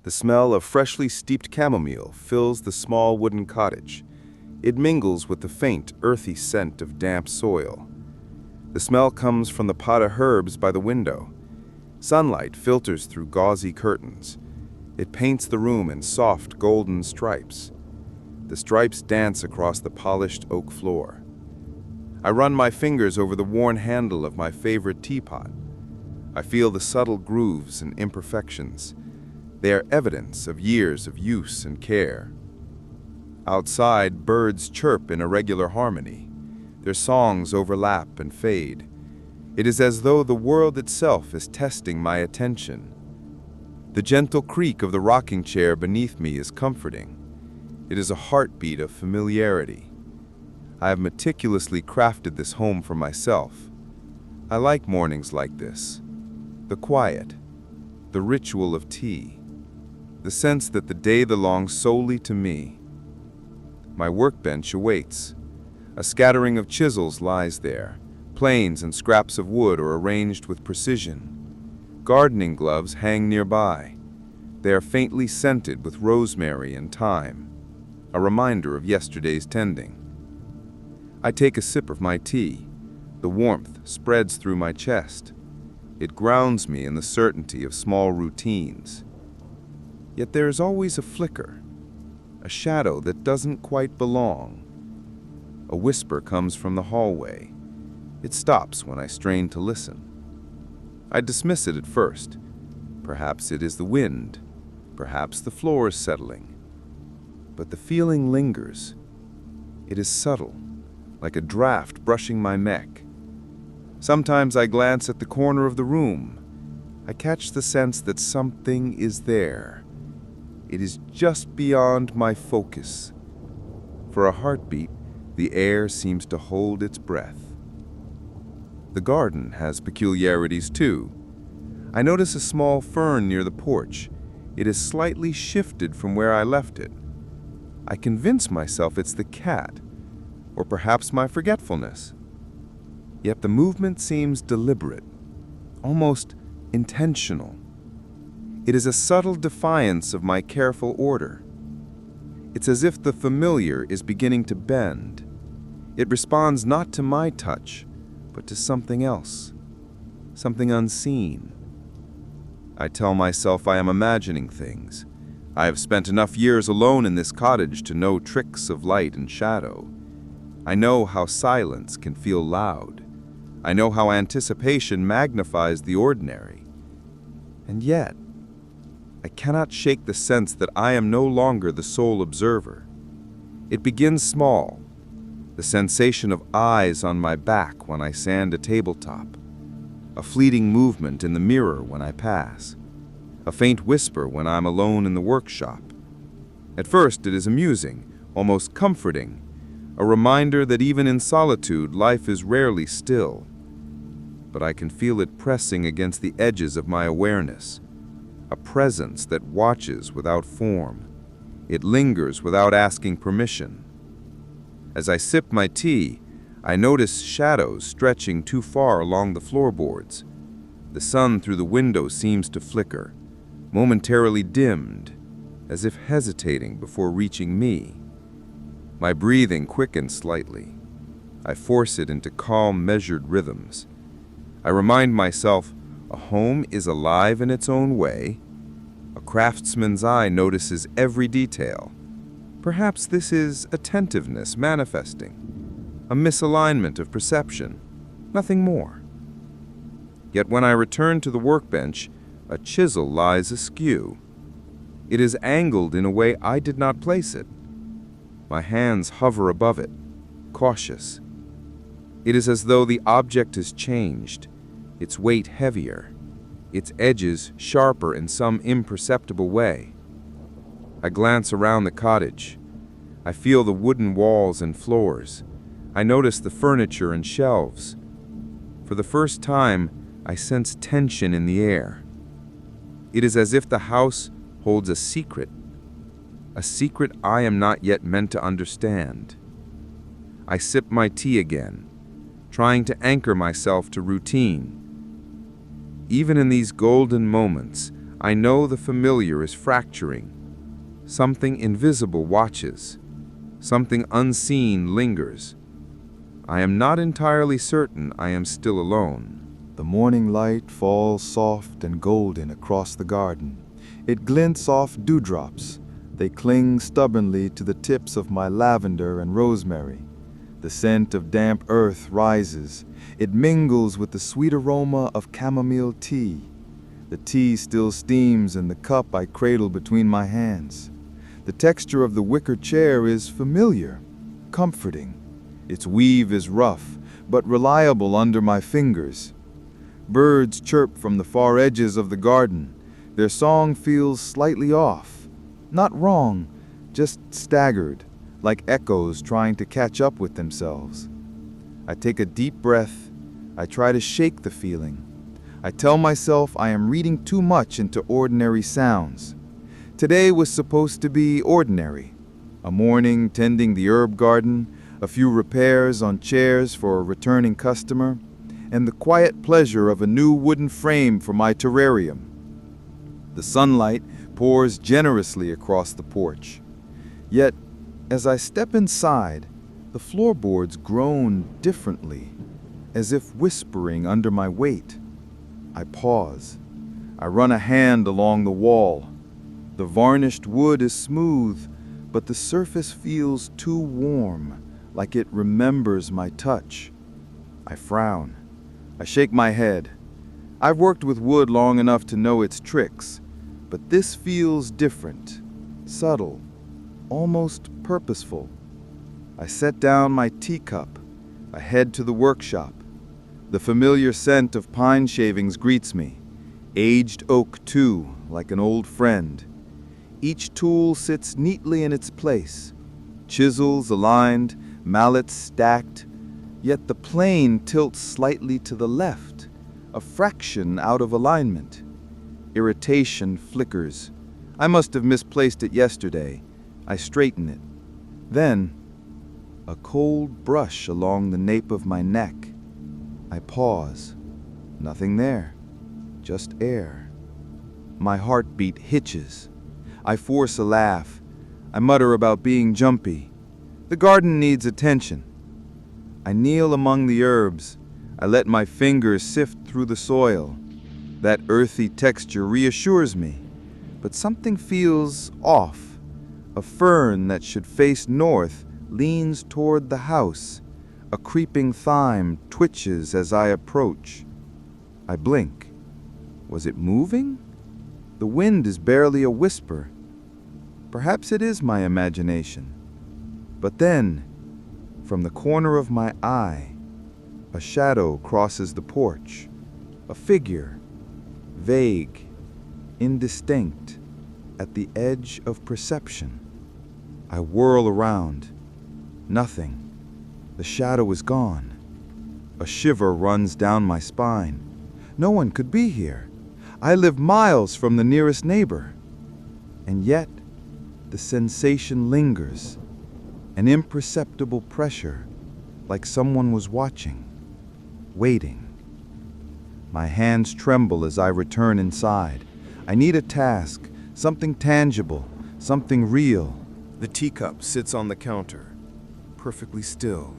The smell of freshly steeped chamomile fills the small wooden cottage. It mingles with the faint, earthy scent of damp soil. The smell comes from the pot of herbs by the window. Sunlight filters through gauzy curtains. It paints the room in soft, golden stripes. The stripes dance across the polished oak floor. I run my fingers over the worn handle of my favorite teapot. I feel the subtle grooves and imperfections. They are evidence of years of use and care. Outside, birds chirp in irregular harmony. Their songs overlap and fade. It is as though the world itself is testing my attention. The gentle creak of the rocking chair beneath me is comforting. It is a heartbeat of familiarity. I have meticulously crafted this home for myself. I like mornings like this. The quiet, the ritual of tea, the sense that the day belongs solely to me. My workbench awaits. A scattering of chisels lies there. Planes and scraps of wood are arranged with precision. Gardening gloves hang nearby. They are faintly scented with rosemary and thyme, a reminder of yesterday's tending. I take a sip of my tea. The warmth spreads through my chest. It grounds me in the certainty of small routines. Yet there is always a flicker, a shadow that doesn't quite belong. A whisper comes from the hallway. It stops when I strain to listen. I dismiss it at first. Perhaps it is the wind. Perhaps the floor is settling. But the feeling lingers. It is subtle, like a draft brushing my neck. Sometimes I glance at the corner of the room. I catch the sense that something is there. It is just beyond my focus. For a heartbeat, the air seems to hold its breath. The garden has peculiarities too. I notice a small fern near the porch. It is slightly shifted from where I left it. I convince myself it's the cat, or perhaps my forgetfulness. Yet the movement seems deliberate, almost intentional. It is a subtle defiance of my careful order. It's as if the familiar is beginning to bend. It responds not to my touch, but to something else, something unseen. I tell myself I am imagining things. I have spent enough years alone in this cottage to know tricks of light and shadow. I know how silence can feel loud. I know how anticipation magnifies the ordinary. And yet, I cannot shake the sense that I am no longer the sole observer. It begins small, the sensation of eyes on my back when I sand a tabletop, a fleeting movement in the mirror when I pass, a faint whisper when I'm alone in the workshop. At first, it is amusing, almost comforting, a reminder that even in solitude, life is rarely still. But I can feel it pressing against the edges of my awareness, a presence that watches without form. It lingers without asking permission. As I sip my tea, I notice shadows stretching too far along the floorboards. The sun through the window seems to flicker, momentarily dimmed, as if hesitating before reaching me. My breathing quickens slightly. I force it into calm, measured rhythms. I remind myself a home is alive in its own way. A craftsman's eye notices every detail. Perhaps this is attentiveness manifesting, a misalignment of perception, nothing more. Yet when I return to the workbench, a chisel lies askew. It is angled in a way I did not place it. My hands hover above it, cautious. It is as though the object has changed, its weight heavier, its edges sharper in some imperceptible way. I glance around the cottage. I feel the wooden walls and floors. I notice the furniture and shelves. For the first time, I sense tension in the air. It is as if the house holds a secret I am not yet meant to understand. I sip my tea again, trying to anchor myself to routine. Even in these golden moments, I know the familiar is fracturing. Something invisible watches. Something unseen lingers. I am not entirely certain I am still alone. The morning light falls soft and golden across the garden. It glints off dewdrops. They cling stubbornly to the tips of my lavender and rosemary. The scent of damp earth rises. It mingles with the sweet aroma of chamomile tea. The tea still steams in the cup I cradle between my hands. The texture of the wicker chair is familiar, comforting. Its weave is rough, but reliable under my fingers. Birds chirp from the far edges of the garden. Their song feels slightly off. Not wrong, just staggered, like echoes trying to catch up with themselves. I take a deep breath. I try to shake the feeling. I tell myself I am reading too much into ordinary sounds. Today was supposed to be ordinary. A morning tending the herb garden, a few repairs on chairs for a returning customer, and the quiet pleasure of a new wooden frame for my terrarium. The sunlight pours generously across the porch. Yet, as I step inside, the floorboards groan differently, as if whispering under my weight. I pause. I run a hand along the wall. The varnished wood is smooth, but the surface feels too warm, like it remembers my touch. I frown. I shake my head. I've worked with wood long enough to know its tricks, but this feels different, subtle, almost purposeful. I set down my teacup. I head to the workshop. The familiar scent of pine shavings greets me. Aged oak, too, like an old friend. Each tool sits neatly in its place. Chisels aligned, mallets stacked, yet the plane tilts slightly to the left, a fraction out of alignment. Irritation flickers. I must have misplaced it yesterday. I straighten it. Then, a cold brush along the nape of my neck. I pause. Nothing there. Just air. My heartbeat hitches. I force a laugh. I mutter about being jumpy. The garden needs attention. I kneel among the herbs. I let my fingers sift through the soil. That earthy texture reassures me, but something feels off. A fern that should face north leans toward the house. A creeping thyme twitches as I approach. I blink. Was it moving? The wind is barely a whisper. Perhaps it is my imagination. But then, from the corner of my eye, a shadow crosses the porch. A figure, vague, indistinct, at the edge of perception. I whirl around. Nothing. The shadow is gone. A shiver runs down my spine. No one could be here. I live miles from the nearest neighbor. And yet, the sensation lingers, an imperceptible pressure, like someone was watching, waiting. My hands tremble as I return inside. I need a task, something tangible, something real. The teacup sits on the counter, perfectly still.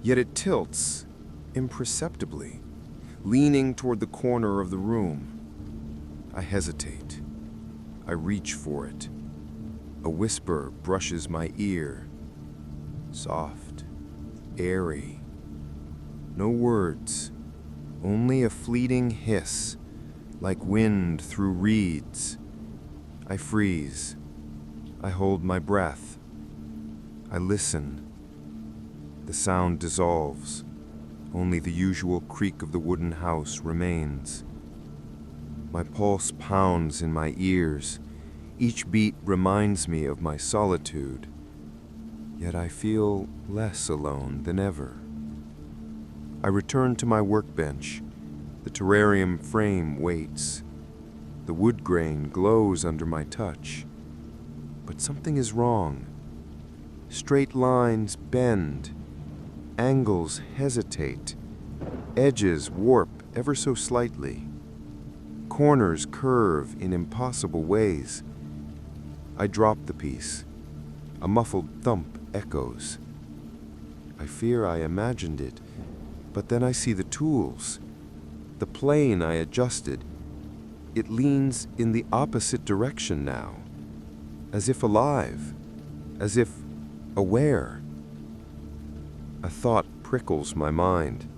Yet it tilts, imperceptibly, leaning toward the corner of the room. I hesitate. I reach for it. A whisper brushes my ear. Soft, airy. No words, only a fleeting hiss, like wind through reeds. I freeze. I hold my breath. I listen. The sound dissolves. Only the usual creak of the wooden house remains. My pulse pounds in my ears. Each beat reminds me of my solitude. Yet I feel less alone than ever. I return to my workbench. The terrarium frame waits. The wood grain glows under my touch. But something is wrong. Straight lines bend. Angles hesitate. Edges warp ever so slightly. corners curve in impossible ways. I drop the piece. A muffled thump echoes. I fear I imagined it, but then I see the tools. The plane I adjusted. It leans in the opposite direction now, as if alive, as if aware. A thought prickles my mind.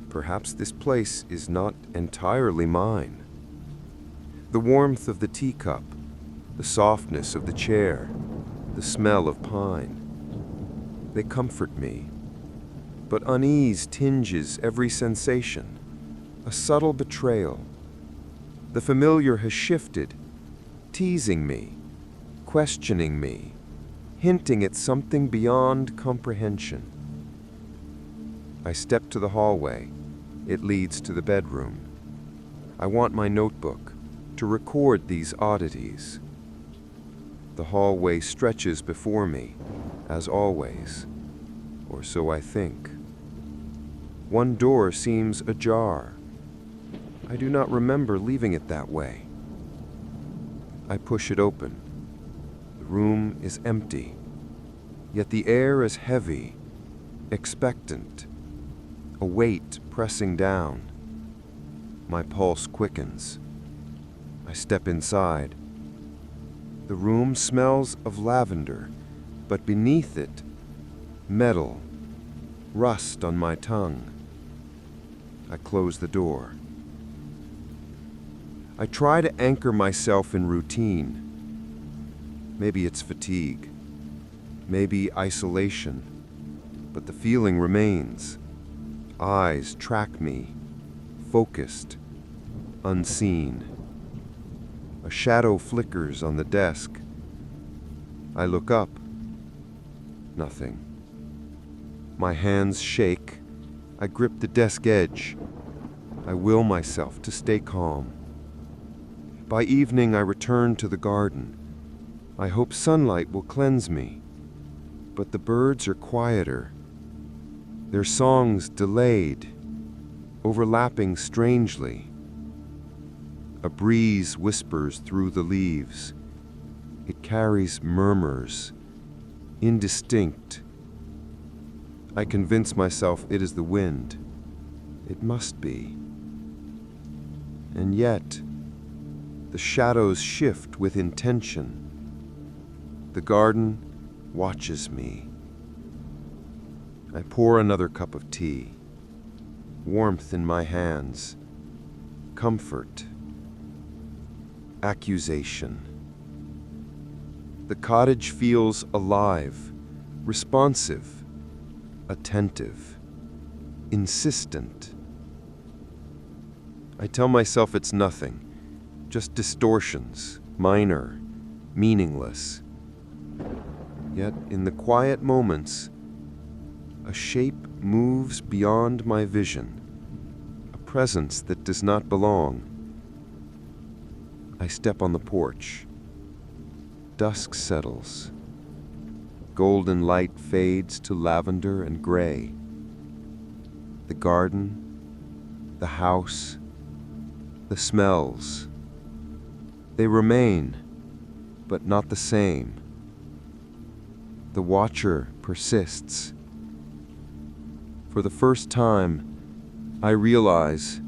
Perhaps this place is not entirely mine. The warmth of the teacup, the softness of the chair, the smell of pine, they comfort me. But unease tinges every sensation, a subtle betrayal. The familiar has shifted, teasing me, questioning me, hinting at something beyond comprehension. I step to the hallway. It leads to the bedroom. I want my notebook to record these oddities. The hallway stretches before me, as always, or so I think. One door seems ajar. I do not remember leaving it that way. I push it open. The room is empty, yet the air is heavy, expectant, a weight pressing down. My pulse quickens. I step inside. The room smells of lavender, but beneath it, metal, rust on my tongue. I close the door. I try to anchor myself in routine. Maybe it's fatigue, maybe isolation, but the feeling remains. Eyes track me, focused, unseen. A shadow flickers on the desk. I look up. Nothing. My hands shake. I grip the desk edge. I will myself to stay calm. By evening, I return to the garden. I hope sunlight will cleanse me. But the birds are quieter. Their songs delayed, overlapping strangely. A breeze whispers through the leaves. It carries murmurs, indistinct. I convince myself it is the wind. It must be. And yet, the shadows shift with intention. The garden watches me. I pour another cup of tea. Warmth in my hands. Comfort. Accusation. The cottage feels alive, responsive, attentive, insistent. I tell myself it's nothing, just distortions, minor, meaningless. Yet in the quiet moments, a shape moves beyond my vision, a presence that does not belong. I step on the porch. Dusk settles. Golden light fades to lavender and gray. The garden, the house, the smells. They remain, but not the same. The watcher persists. For the first time, I realize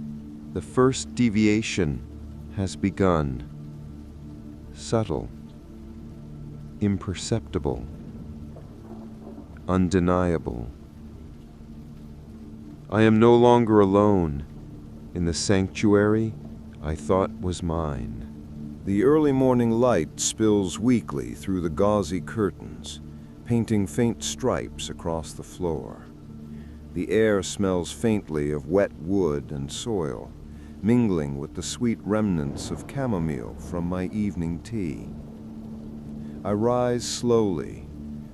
the first deviation has begun. Subtle, imperceptible, undeniable. I am no longer alone in the sanctuary I thought was mine. The early morning light spills weakly through the gauzy curtains, painting faint stripes across the floor. The air smells faintly of wet wood and soil, mingling with the sweet remnants of chamomile from my evening tea. I rise slowly,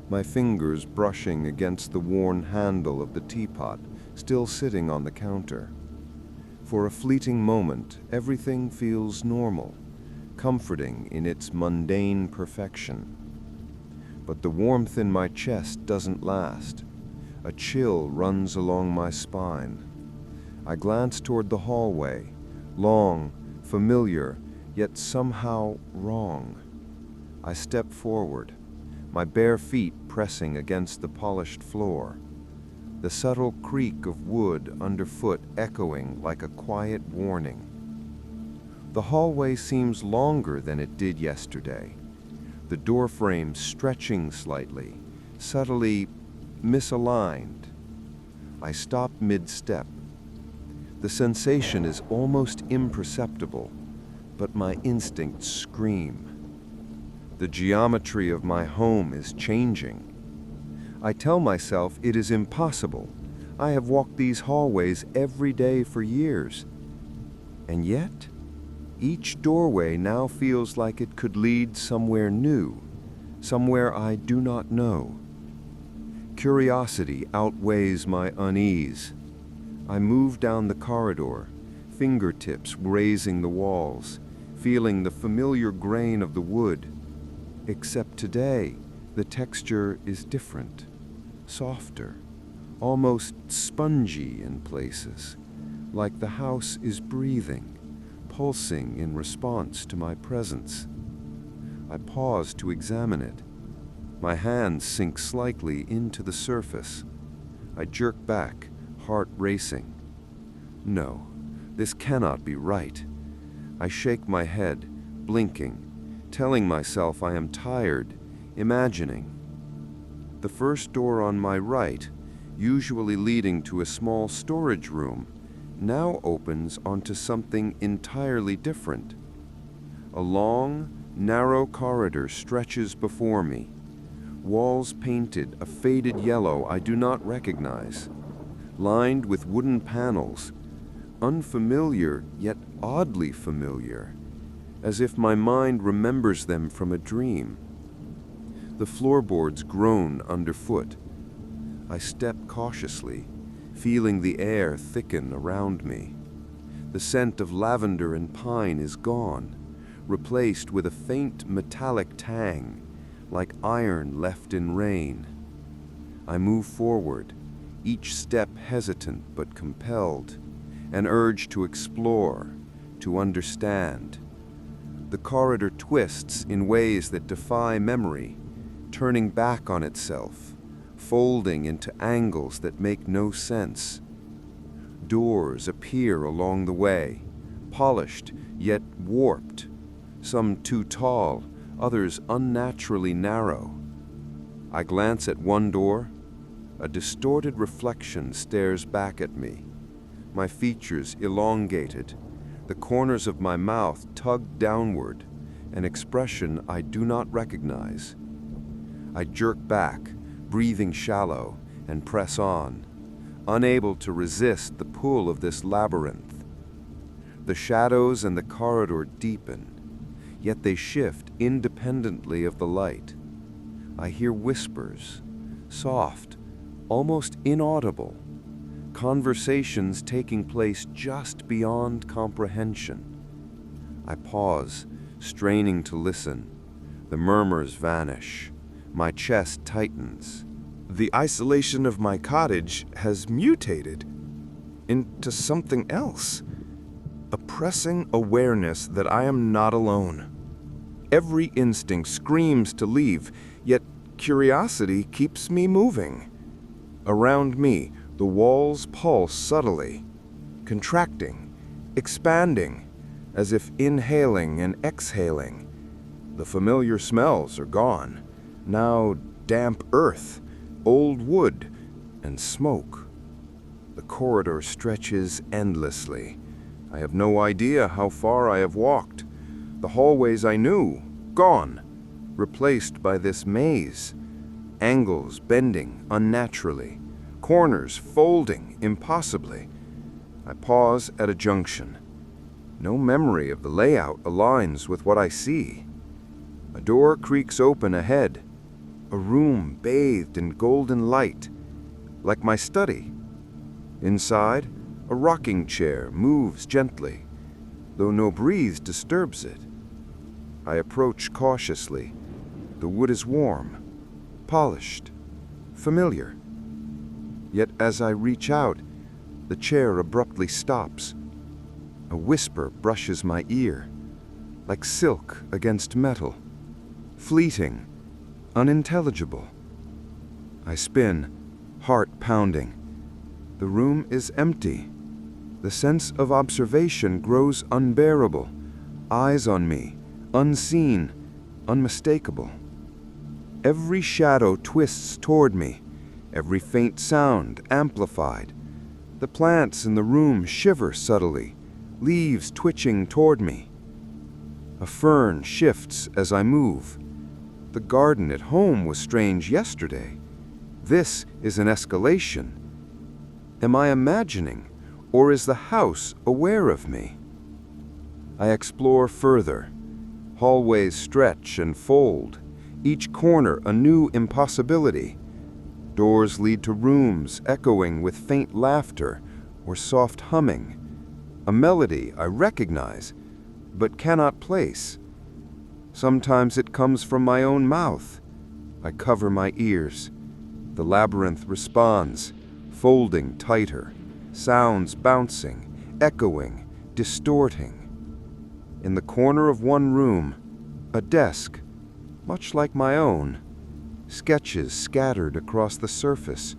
my fingers brushing against the worn handle of the teapot still sitting on the counter. For a fleeting moment, everything feels normal, comforting in its mundane perfection. But the warmth in my chest doesn't last. A chill runs along my spine. I glance toward the hallway, long, familiar, yet somehow wrong. I step forward, my bare feet pressing against the polished floor, the subtle creak of wood underfoot echoing like a quiet warning. The hallway seems longer than it did yesterday, the doorframe stretching slightly, subtly misaligned. I stop mid-step. The sensation is almost imperceptible, but my instincts scream. The geometry of my home is changing. I tell myself it is impossible. I have walked these hallways every day for years. And yet, each doorway now feels like it could lead somewhere new, somewhere I do not know. Curiosity outweighs my unease. I move down the corridor, fingertips grazing the walls, feeling the familiar grain of the wood. Except today, the texture is different, softer, almost spongy in places, like the house is breathing, pulsing in response to my presence. I pause to examine it. My hands sink slightly into the surface. I jerk back, heart racing. No, this cannot be right. I shake my head, blinking, telling myself I am tired, imagining. The first door on my right, usually leading to a small storage room, now opens onto something entirely different. A long, narrow corridor stretches before me, walls painted a faded yellow I do not recognize, lined with wooden panels, unfamiliar yet oddly familiar, as if my mind remembers them from a dream. The floorboards groan underfoot. I step cautiously, feeling the air thicken around me. The scent of lavender and pine is gone, replaced with a faint metallic tang, like iron left in rain. I move forward, each step hesitant but compelled, an urge to explore, to understand. The corridor twists in ways that defy memory, turning back on itself, folding into angles that make no sense. Doors appear along the way, polished yet warped, some too tall, others unnaturally narrow. I glance at one door. A distorted reflection stares back at me, my features elongated, the corners of my mouth tugged downward, an expression I do not recognize. I jerk back, breathing shallow, and press on, unable to resist the pull of this labyrinth. The shadows and the corridor deepen, yet they shift independently of the light. I hear whispers, soft, almost inaudible, conversations taking place just beyond comprehension. I pause, straining to listen. The murmurs vanish. My chest tightens. The isolation of my cottage has mutated into something else. A pressing awareness that I am not alone. Every instinct screams to leave, yet curiosity keeps me moving. Around me, the walls pulse subtly, contracting, expanding, as if inhaling and exhaling. The familiar smells are gone. Now damp earth, old wood, and smoke. The corridor stretches endlessly. I have no idea how far I have walked. The hallways I knew, gone, replaced by this maze. Angles bending unnaturally, corners folding impossibly. I pause at a junction. No memory of the layout aligns with what I see. A door creaks open ahead. A room bathed in golden light, like my study. Inside, a rocking chair moves gently, though no breeze disturbs it. I approach cautiously. The wood is warm, polished, familiar. Yet as I reach out, the chair abruptly stops. A whisper brushes my ear, like silk against metal. Fleeting, unintelligible. I spin, heart pounding. The room is empty. The sense of observation grows unbearable. Eyes on me, unseen, unmistakable. Every shadow twists toward me, every faint sound amplified. The plants in the room shiver subtly, leaves twitching toward me. A fern shifts as I move. The garden at home was strange yesterday. This is an escalation. Am I imagining, or is the house aware of me? I explore further. Hallways stretch and fold, each corner a new impossibility. Doors lead to rooms echoing with faint laughter or soft humming, a melody I recognize but cannot place. Sometimes it comes from my own mouth. I cover my ears. The labyrinth responds, folding tighter, sounds bouncing, echoing, distorting. In the corner of one room, a desk, much like my own, sketches scattered across the surface,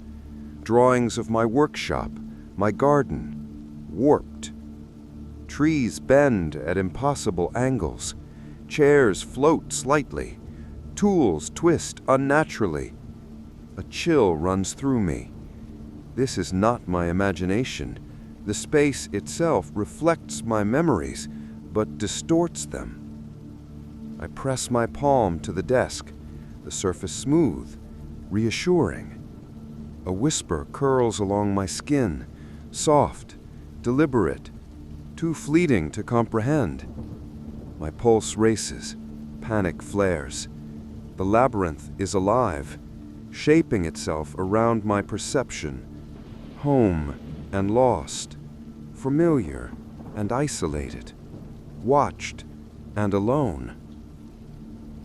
drawings of my workshop, my garden, warped. Trees bend at impossible angles, chairs float slightly, tools twist unnaturally. A chill runs through me. This is not my imagination. The space itself reflects my memories, but distorts them. I press my palm to the desk, the surface smooth, reassuring. A whisper curls along my skin, soft, deliberate, too fleeting to comprehend. My pulse races, panic flares. The labyrinth is alive, shaping itself around my perception. Home and lost, familiar and isolated, watched and alone.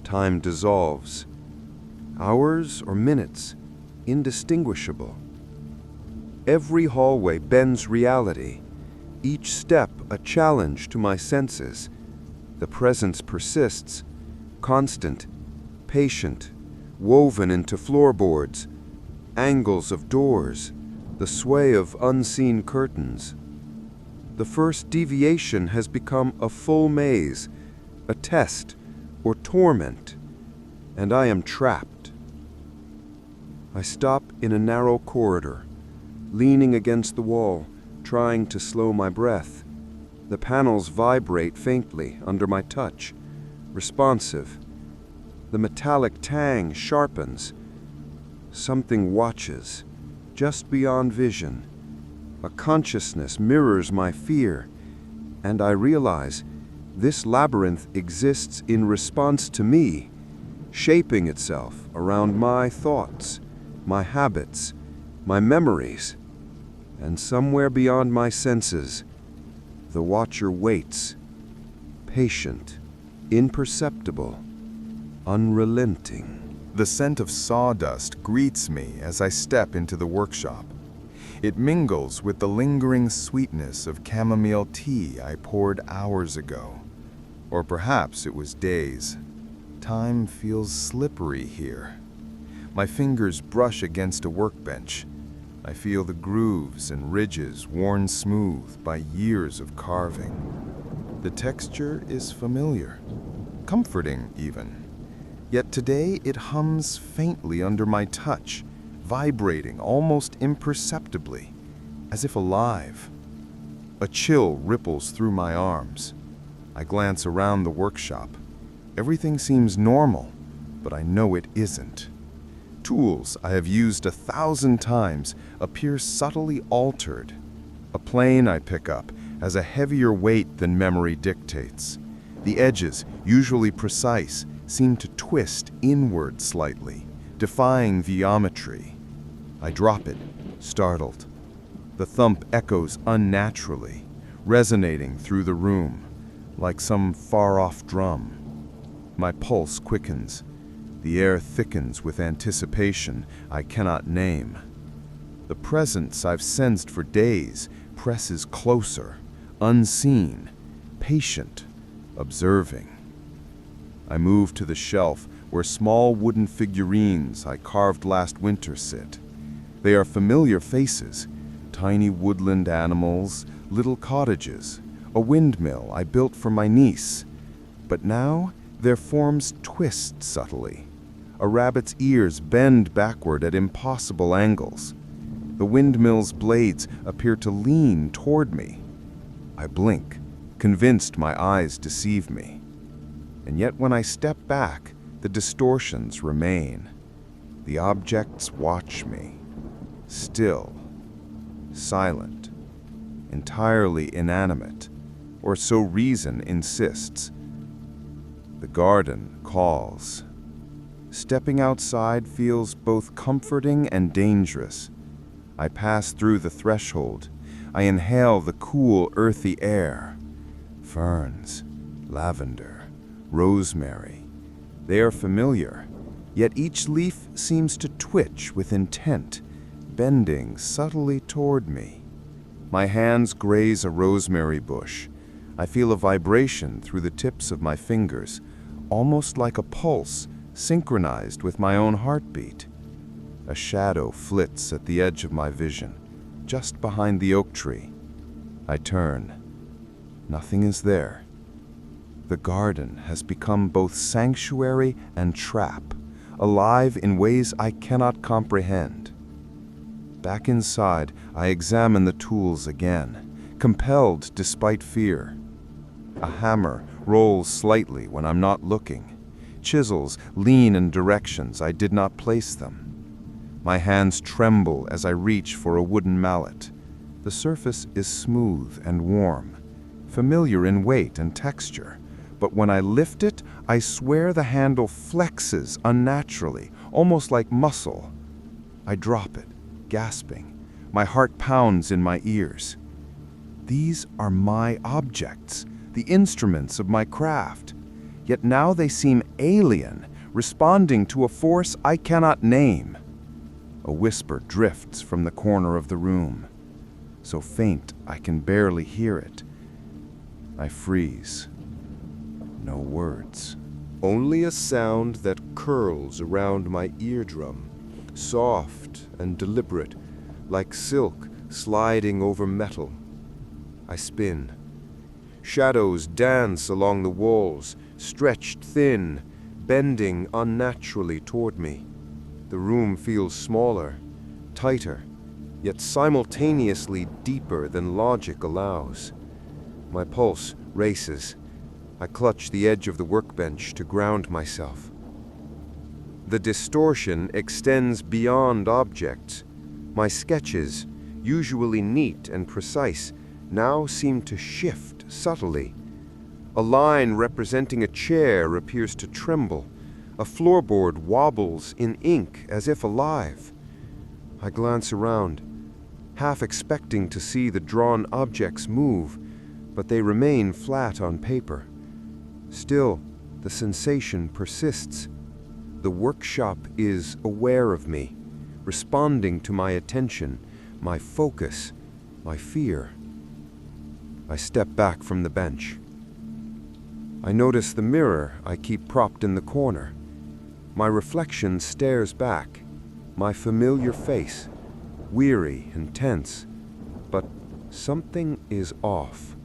Time dissolves. Hours or minutes, indistinguishable. Every hallway bends reality, each step a challenge to my senses. The presence persists, constant, patient, woven into floorboards, angles of doors, the sway of unseen curtains. The first deviation has become a full maze, a test or torment, and I am trapped. I stop in a narrow corridor, leaning against the wall, trying to slow my breath. The panels vibrate faintly under my touch, responsive. The metallic tang sharpens. Something watches, just beyond vision. A consciousness mirrors my fear, and I realize this labyrinth exists in response to me, shaping itself around my thoughts, my habits, my memories. And somewhere beyond my senses, the watcher waits, patient, imperceptible, unrelenting. The scent of sawdust greets me as I step into the workshop. It mingles with the lingering sweetness of chamomile tea I poured hours ago. Or perhaps it was days. Time feels slippery here. My fingers brush against a workbench. I feel the grooves and ridges worn smooth by years of carving. The texture is familiar, comforting even. Yet today it hums faintly under my touch, vibrating almost imperceptibly, as if alive. A chill ripples through my arms. I glance around the workshop. Everything seems normal, but I know it isn't. Tools I have used 1,000 times appear subtly altered. A plane I pick up has a heavier weight than memory dictates. The edges, usually precise, seem to twist inward slightly, defying geometry. I drop it, startled. The thump echoes unnaturally, resonating through the room, like some far-off drum. My pulse quickens. The air thickens with anticipation I cannot name. The presence I've sensed for days presses closer, unseen, patient, observing. I move to the shelf where small wooden figurines I carved last winter sit. They are familiar faces, tiny woodland animals, little cottages, a windmill I built for my niece. But now their forms twist subtly. A rabbit's ears bend backward at impossible angles. The windmill's blades appear to lean toward me. I blink, convinced my eyes deceive me. And yet when I step back, the distortions remain. The objects watch me, still, silent, entirely inanimate, or so reason insists. The garden calls. Stepping outside feels both comforting and dangerous. I pass through the threshold. I inhale the cool, earthy air. Ferns, lavender, rosemary. They are familiar, yet each leaf seems to twitch with intent, bending subtly toward me. My hands graze a rosemary bush. I feel a vibration through the tips of my fingers, almost like a pulse synchronized with my own heartbeat. A shadow flits at the edge of my vision, just behind the oak tree. I turn. Nothing is there. The garden has become both sanctuary and trap, alive in ways I cannot comprehend. Back inside, I examine the tools again, compelled despite fear. A hammer rolls slightly when I'm not looking. Chisels lean in directions I did not place them. My hands tremble as I reach for a wooden mallet. The surface is smooth and warm, familiar in weight and texture, but when I lift it, I swear the handle flexes unnaturally, almost like muscle. I drop it, gasping. My heart pounds in my ears. These are my objects, the instruments of my craft. Yet now they seem alien, responding to a force I cannot name. A whisper drifts from the corner of the room, so faint I can barely hear it. I freeze. No words. Only a sound that curls around my eardrum, soft and deliberate, like silk sliding over metal. I spin. Shadows dance along the walls, stretched thin, bending unnaturally toward me. The room feels smaller, tighter, yet simultaneously deeper than logic allows. My pulse races. I clutch the edge of the workbench to ground myself. The distortion extends beyond objects. My sketches, usually neat and precise, now seem to shift subtly. A line representing a chair appears to tremble. A floorboard wobbles in ink as if alive. I glance around, half expecting to see the drawn objects move, but they remain flat on paper. Still, the sensation persists. The workshop is aware of me, responding to my attention, my focus, my fear. I step back from the bench. I notice the mirror I keep propped in the corner. My reflection stares back, my familiar face, weary and tense. But something is off.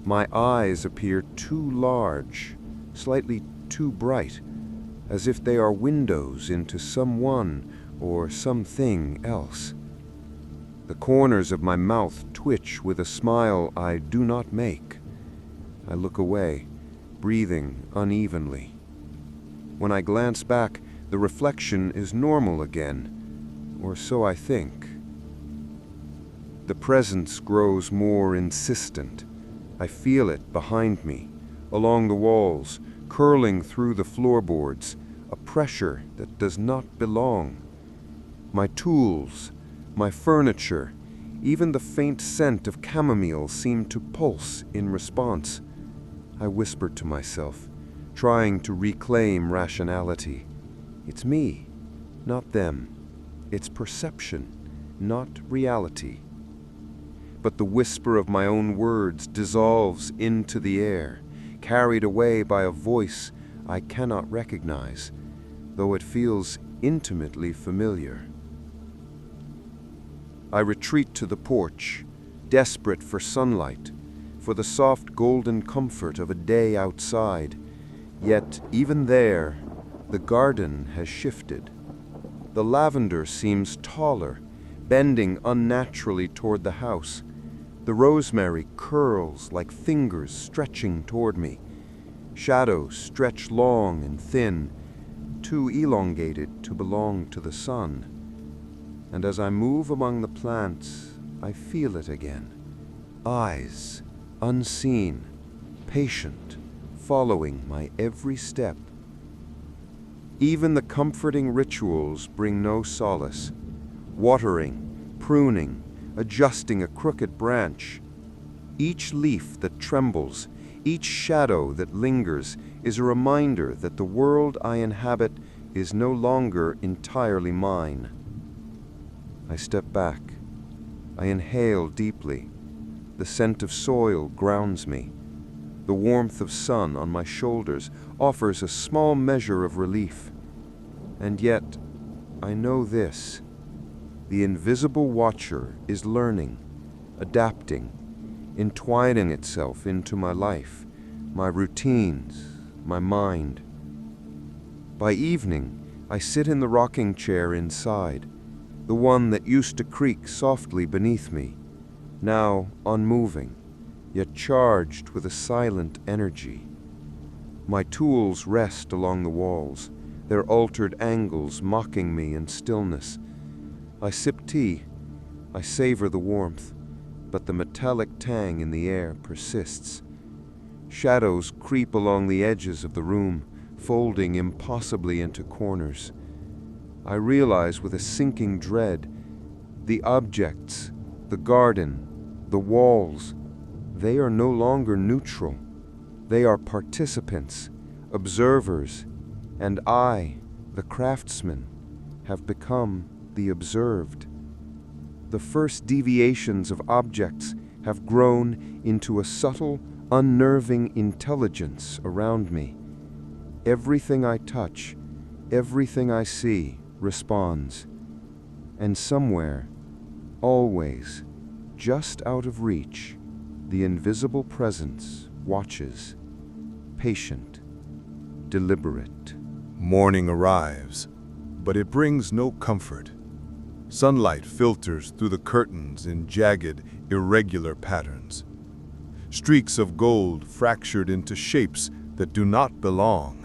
My eyes appear too large, slightly too bright, as if they are windows into someone or something else. The corners of my mouth twitch with a smile I do not make. I look away, breathing unevenly. When I glance back, the reflection is normal again, or so I think. The presence grows more insistent. I feel it behind me, along the walls, curling through the floorboards, a pressure that does not belong. My tools, my furniture, even the faint scent of chamomile seem to pulse in response. I whisper to myself, trying to reclaim rationality. It's me, not them. It's perception, not reality. but the whisper of my own words dissolves into the air, carried away by a voice I cannot recognize, though it feels intimately familiar. I retreat to the porch, desperate for sunlight, for the soft golden comfort of a day outside. Yet, even there, the garden has shifted. The lavender seems taller, bending unnaturally toward the house. The rosemary curls like fingers stretching toward me. Shadows stretch long and thin, too elongated to belong to the sun. And as I move among the plants, I feel it again. Eyes, unseen, patient, following my every step. Even the comforting rituals bring no solace. Watering, pruning, adjusting a crooked branch. Each leaf that trembles, each shadow that lingers is a reminder that the world I inhabit is no longer entirely mine. I step back. I inhale deeply. The scent of soil grounds me. The warmth of sun on my shoulders offers a small measure of relief. And yet, I know this. The invisible watcher is learning, adapting, entwining itself into my life, my routines, my mind. By evening, I sit in the rocking chair inside, the one that used to creak softly beneath me, now unmoving, yet charged with a silent energy. My tools rest along the walls, their altered angles mocking me in stillness. I sip tea. I savor the warmth, but the metallic tang in the air persists. Shadows creep along the edges of the room, folding impossibly into corners. I realize with a sinking dread, the objects, the garden, the walls, they are no longer neutral. They are participants, observers, and I, the craftsman, have become the observed. The first deviations of objects have grown into a subtle, unnerving intelligence around me. Everything I touch, everything I see, responds. And somewhere, always, just out of reach, the invisible presence watches, patient, deliberate. Morning arrives, but it brings no comfort. Sunlight filters through the curtains in jagged, irregular patterns. Streaks of gold fractured into shapes that do not belong.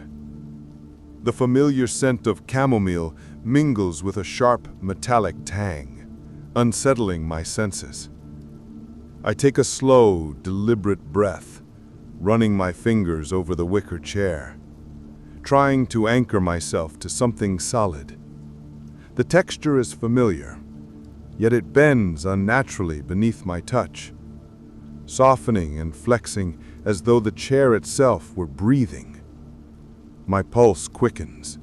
The familiar scent of chamomile mingles with a sharp, metallic tang, unsettling my senses. I take a slow, deliberate breath, running my fingers over the wicker chair, trying to anchor myself to something solid. The texture is familiar, yet it bends unnaturally beneath my touch, softening and flexing as though the chair itself were breathing. My pulse quickens.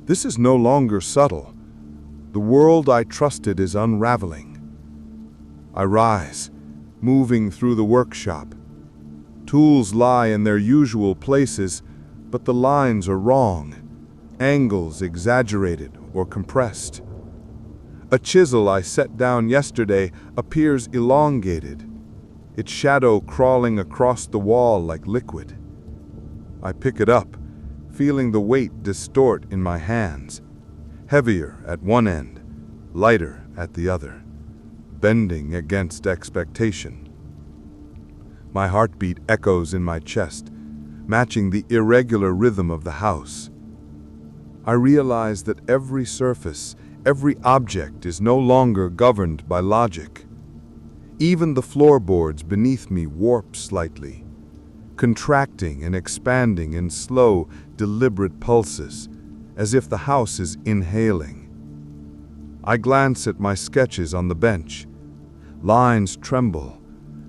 This is no longer subtle. The world I trusted is unraveling. I rise, moving through the workshop. Tools lie in their usual places, but the lines are wrong, angles exaggerated or compressed. A chisel I set down yesterday appears elongated, its shadow crawling across the wall like liquid. I pick it up, feeling the weight distort in my hands, heavier at one end, lighter at the other, bending against expectation. My heartbeat echoes in my chest, matching the irregular rhythm of the house. I realize that every surface, every object is no longer governed by logic. Even the floorboards beneath me warp slightly, contracting and expanding in slow, deliberate pulses, as if the house is inhaling. I glance at my sketches on the bench. Lines tremble,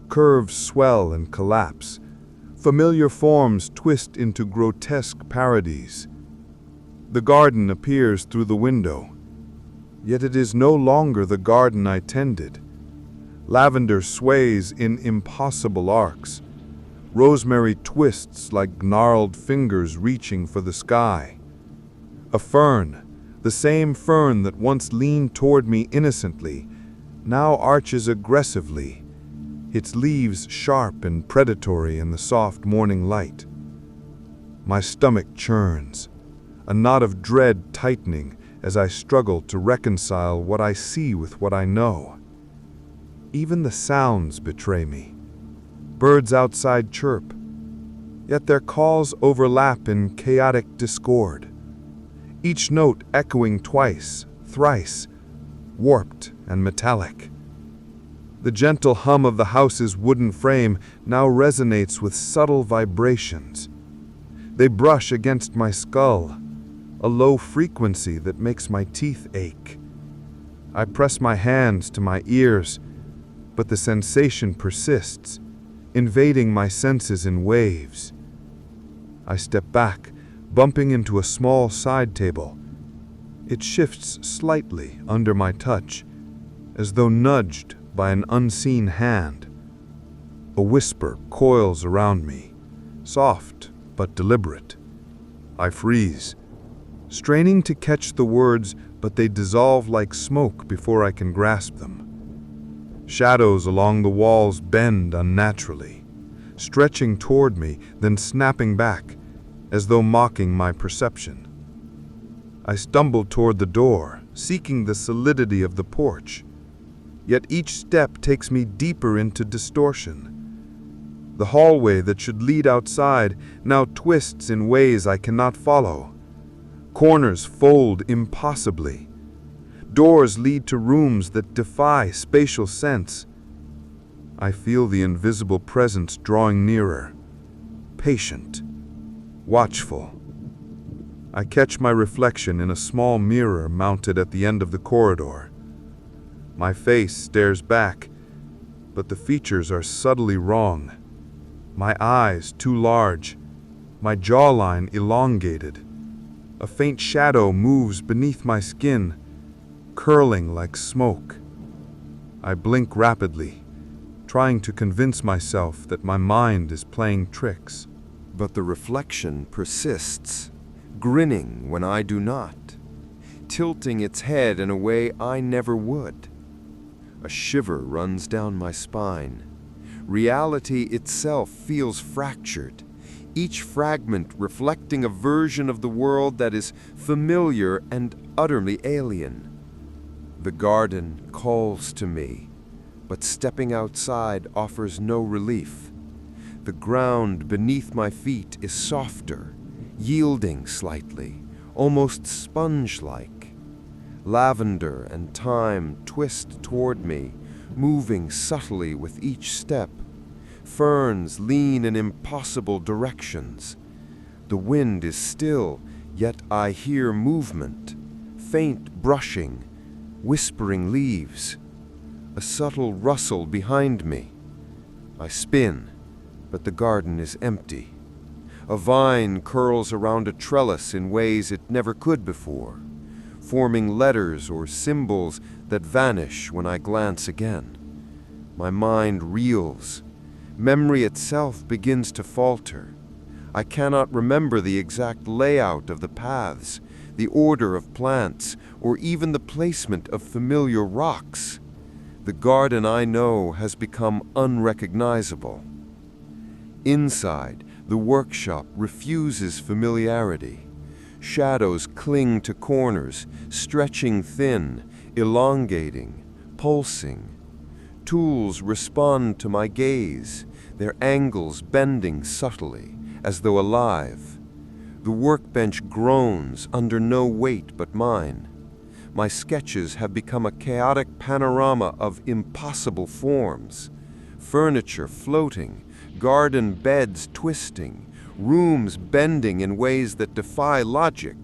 curves swell and collapse. Familiar forms twist into grotesque parodies. The garden appears through the window, yet it is no longer the garden I tended. Lavender sways in impossible arcs. Rosemary twists like gnarled fingers reaching for the sky. A fern, the same fern that once leaned toward me innocently, now arches aggressively, its leaves sharp and predatory in the soft morning light. My stomach churns, a knot of dread tightening as I struggle to reconcile what I see with what I know. Even the sounds betray me. Birds outside chirp, yet their calls overlap in chaotic discord, each note echoing twice, thrice, warped and metallic. The gentle hum of the house's wooden frame now resonates with subtle vibrations. They brush against my skull, a low frequency that makes my teeth ache. I press my hands to my ears, but the sensation persists, invading my senses in waves. I step back, bumping into a small side table. It shifts slightly under my touch, as though nudged by an unseen hand. A whisper coils around me, soft but deliberate. I freeze, straining to catch the words, but they dissolve like smoke before I can grasp them. Shadows along the walls bend unnaturally, stretching toward me, then snapping back, as though mocking my perception. I stumble toward the door, seeking the solidity of the porch. Yet each step takes me deeper into distortion. The hallway that should lead outside now twists in ways I cannot follow. Corners fold impossibly. Doors lead to rooms that defy spatial sense. I feel the invisible presence drawing nearer, patient, watchful. I catch my reflection in a small mirror mounted at the end of the corridor. My face stares back, but the features are subtly wrong. My eyes too large, my jawline elongated. A faint shadow moves beneath my skin, curling like smoke. I blink rapidly, trying to convince myself that my mind is playing tricks. But the reflection persists, grinning when I do not, tilting its head in a way I never would. A shiver runs down my spine. Reality itself feels fractured, each fragment reflecting a version of the world that is familiar and utterly alien. The garden calls to me, but stepping outside offers no relief. The ground beneath my feet is softer, yielding slightly, almost sponge-like. Lavender and thyme twist toward me, moving subtly with each step. Ferns lean in impossible directions. The wind is still, yet I hear movement, faint brushing, whispering leaves. A subtle rustle behind me. I spin, but the garden is empty. A vine curls around a trellis in ways it never could before, forming letters or symbols that vanish when I glance again. My mind reels. Memory itself begins to falter. I cannot remember the exact layout of the paths, the order of plants, or even the placement of familiar rocks. The garden I know has become unrecognizable. Inside, the workshop refuses familiarity. Shadows cling to corners, stretching thin, elongating, pulsing. Tools respond to my gaze, their angles bending subtly, as though alive. The workbench groans under no weight but mine. My sketches have become a chaotic panorama of impossible forms. Furniture floating, garden beds twisting, rooms bending in ways that defy logic.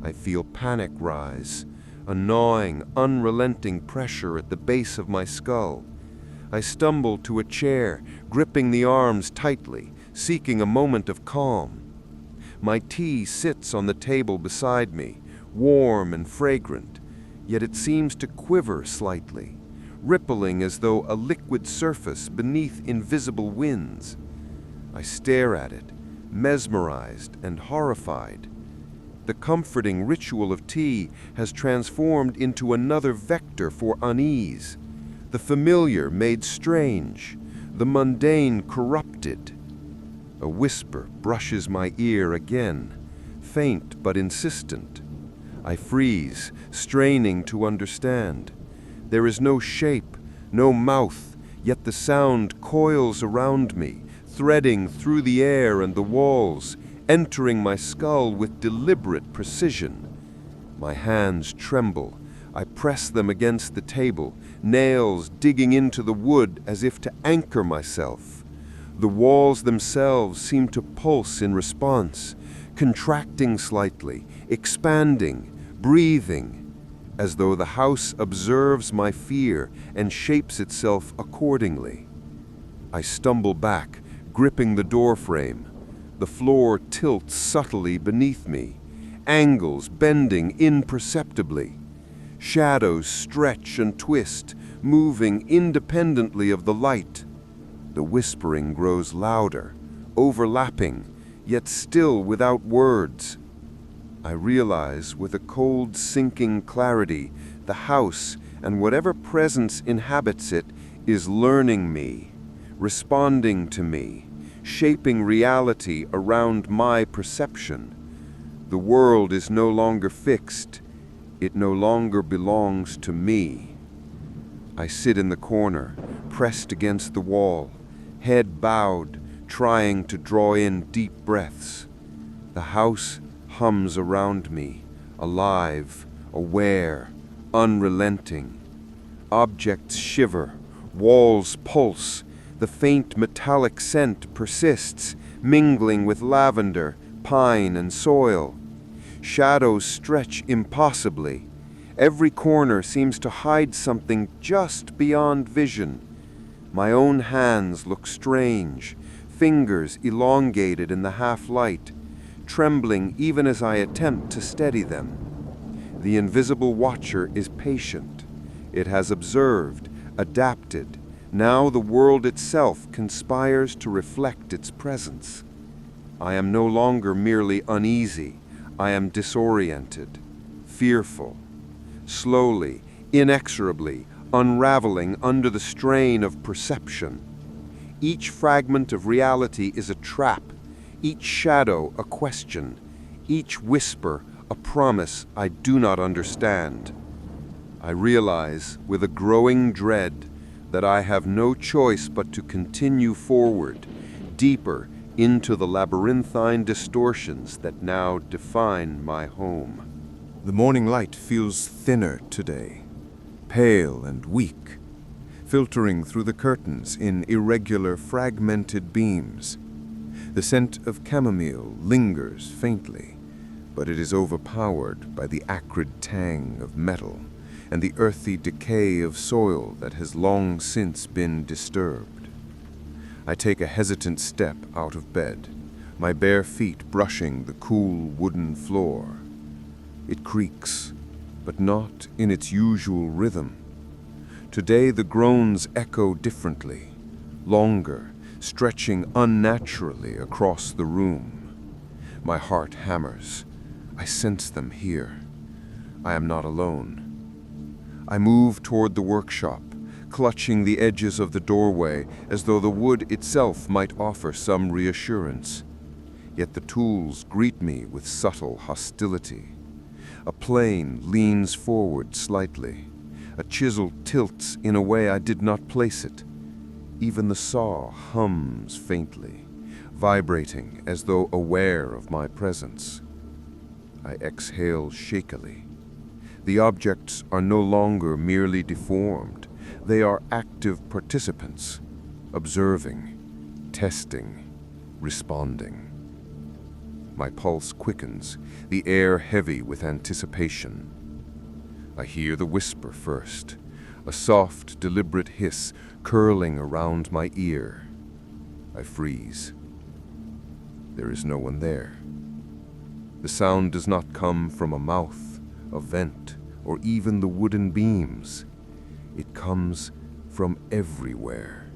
I feel panic rise, a gnawing, unrelenting pressure at the base of my skull. I stumble to a chair, gripping the arms tightly, seeking a moment of calm. My tea sits on the table beside me, warm and fragrant, yet it seems to quiver slightly, rippling as though a liquid surface beneath invisible winds. I stare at it, mesmerized and horrified. The comforting ritual of tea has transformed into another vector for unease, the familiar made strange, the mundane corrupted. A whisper brushes my ear again, faint but insistent. I freeze, straining to understand. There is no shape, no mouth, yet the sound coils around me, threading through the air and the walls, entering my skull with deliberate precision. My hands tremble. I press them against the table, nails digging into the wood as if to anchor myself. The walls themselves seem to pulse in response, contracting slightly, expanding, breathing, as though the house observes my fear and shapes itself accordingly. I stumble back, gripping the doorframe. The floor tilts subtly beneath me, angles bending imperceptibly. Shadows stretch and twist, moving independently of the light. The whispering grows louder, overlapping, yet still without words. I realize with a cold, sinking clarity, the house and whatever presence inhabits it is learning me, responding to me, shaping reality around my perception. The world is no longer fixed. It no longer belongs to me. I sit in the corner, pressed against the wall, head bowed, trying to draw in deep breaths. The house hums around me, alive, aware, unrelenting. Objects shiver, walls pulse, the faint metallic scent persists, mingling with lavender, pine, and soil. Shadows stretch impossibly. Every corner seems to hide something just beyond vision. My own hands look strange, fingers elongated in the half-light, trembling even as I attempt to steady them. The invisible watcher is patient. It has observed, adapted. Now the world itself conspires to reflect its presence. I am no longer merely uneasy. I am disoriented, fearful. Slowly, inexorably, unraveling under the strain of perception. Each fragment of reality is a trap, each shadow a question, each whisper a promise I do not understand. I realize, with a growing dread, that I have no choice but to continue forward, deeper into the labyrinthine distortions that now define my home. The morning light feels thinner today, pale and weak, filtering through the curtains in irregular, fragmented beams. The scent of chamomile lingers faintly, but it is overpowered by the acrid tang of metal and the earthy decay of soil that has long since been disturbed. I take a hesitant step out of bed, my bare feet brushing the cool wooden floor. It creaks, but not in its usual rhythm. Today the groans echo differently, longer, stretching unnaturally across the room. My heart hammers. I sense them here. I am not alone. I move toward the workshop, clutching the edges of the doorway as though the wood itself might offer some reassurance. Yet the tools greet me with subtle hostility. A plane leans forward slightly. A chisel tilts in a way I did not place it. Even the saw hums faintly, vibrating as though aware of my presence. I exhale shakily. The objects are no longer merely deformed. They are active participants, observing, testing, responding. My pulse quickens, the air heavy with anticipation. I hear the whisper first, a soft, deliberate hiss curling around my ear. I freeze. There is no one there. The sound does not come from a mouth, a vent, or even the wooden beams. It comes from everywhere,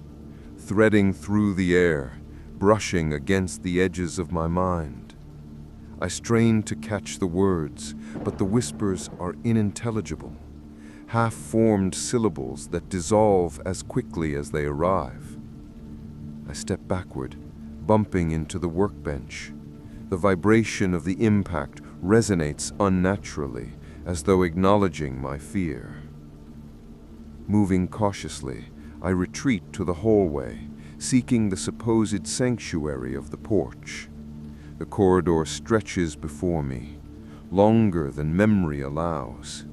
threading through the air, brushing against the edges of my mind. I strain to catch the words, but the whispers are unintelligible, half-formed syllables that dissolve as quickly as they arrive. I step backward, bumping into the workbench. The vibration of the impact resonates unnaturally, as though acknowledging my fear. Moving cautiously, I retreat to the hallway, seeking the supposed sanctuary of the porch. The corridor stretches before me, longer than memory allows.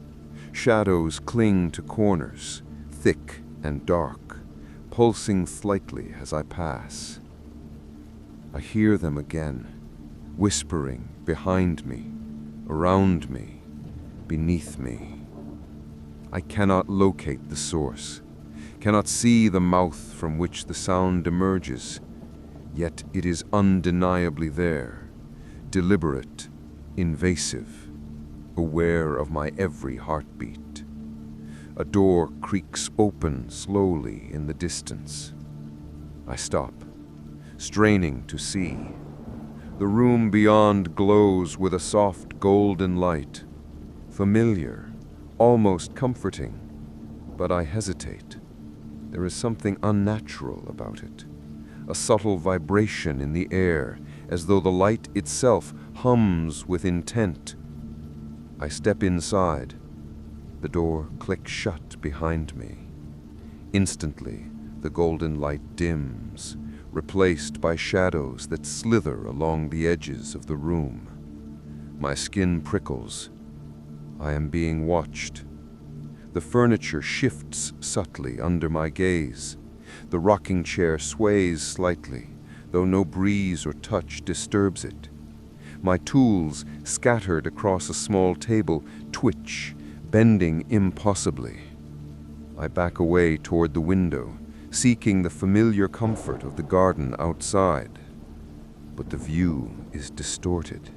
Shadows cling to corners, thick and dark, pulsing slightly as I pass. I hear them again, whispering behind me, around me, beneath me. I cannot locate the source, cannot see the mouth from which the sound emerges, yet it is undeniably there, deliberate, invasive, aware of my every heartbeat. A door creaks open slowly in the distance. I stop, straining to see. The room beyond glows with a soft golden light, familiar, almost comforting, but I hesitate. There is something unnatural about it, a subtle vibration in the air, as though the light itself hums with intent. I step inside. The door clicks shut behind me. Instantly, the golden light dims, replaced by shadows that slither along the edges of the room. My skin prickles. I am being watched. The furniture shifts subtly under my gaze. The rocking chair sways slightly, though no breeze or touch disturbs it. My tools, scattered across a small table, twitch, bending impossibly. I back away toward the window, seeking the familiar comfort of the garden outside. But the view is distorted.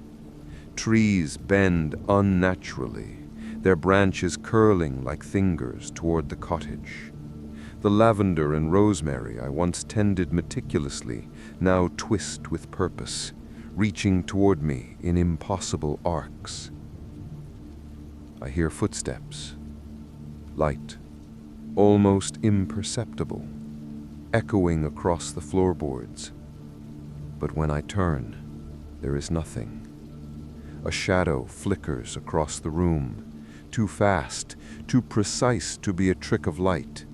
Trees bend unnaturally, their branches curling like fingers toward the cottage. The lavender and rosemary I once tended meticulously now twist with purpose, reaching toward me in impossible arcs. I hear footsteps, light, almost imperceptible, echoing across the floorboards. But when I turn, there is nothing. A shadow flickers across the room, too fast, too precise to be a trick of light.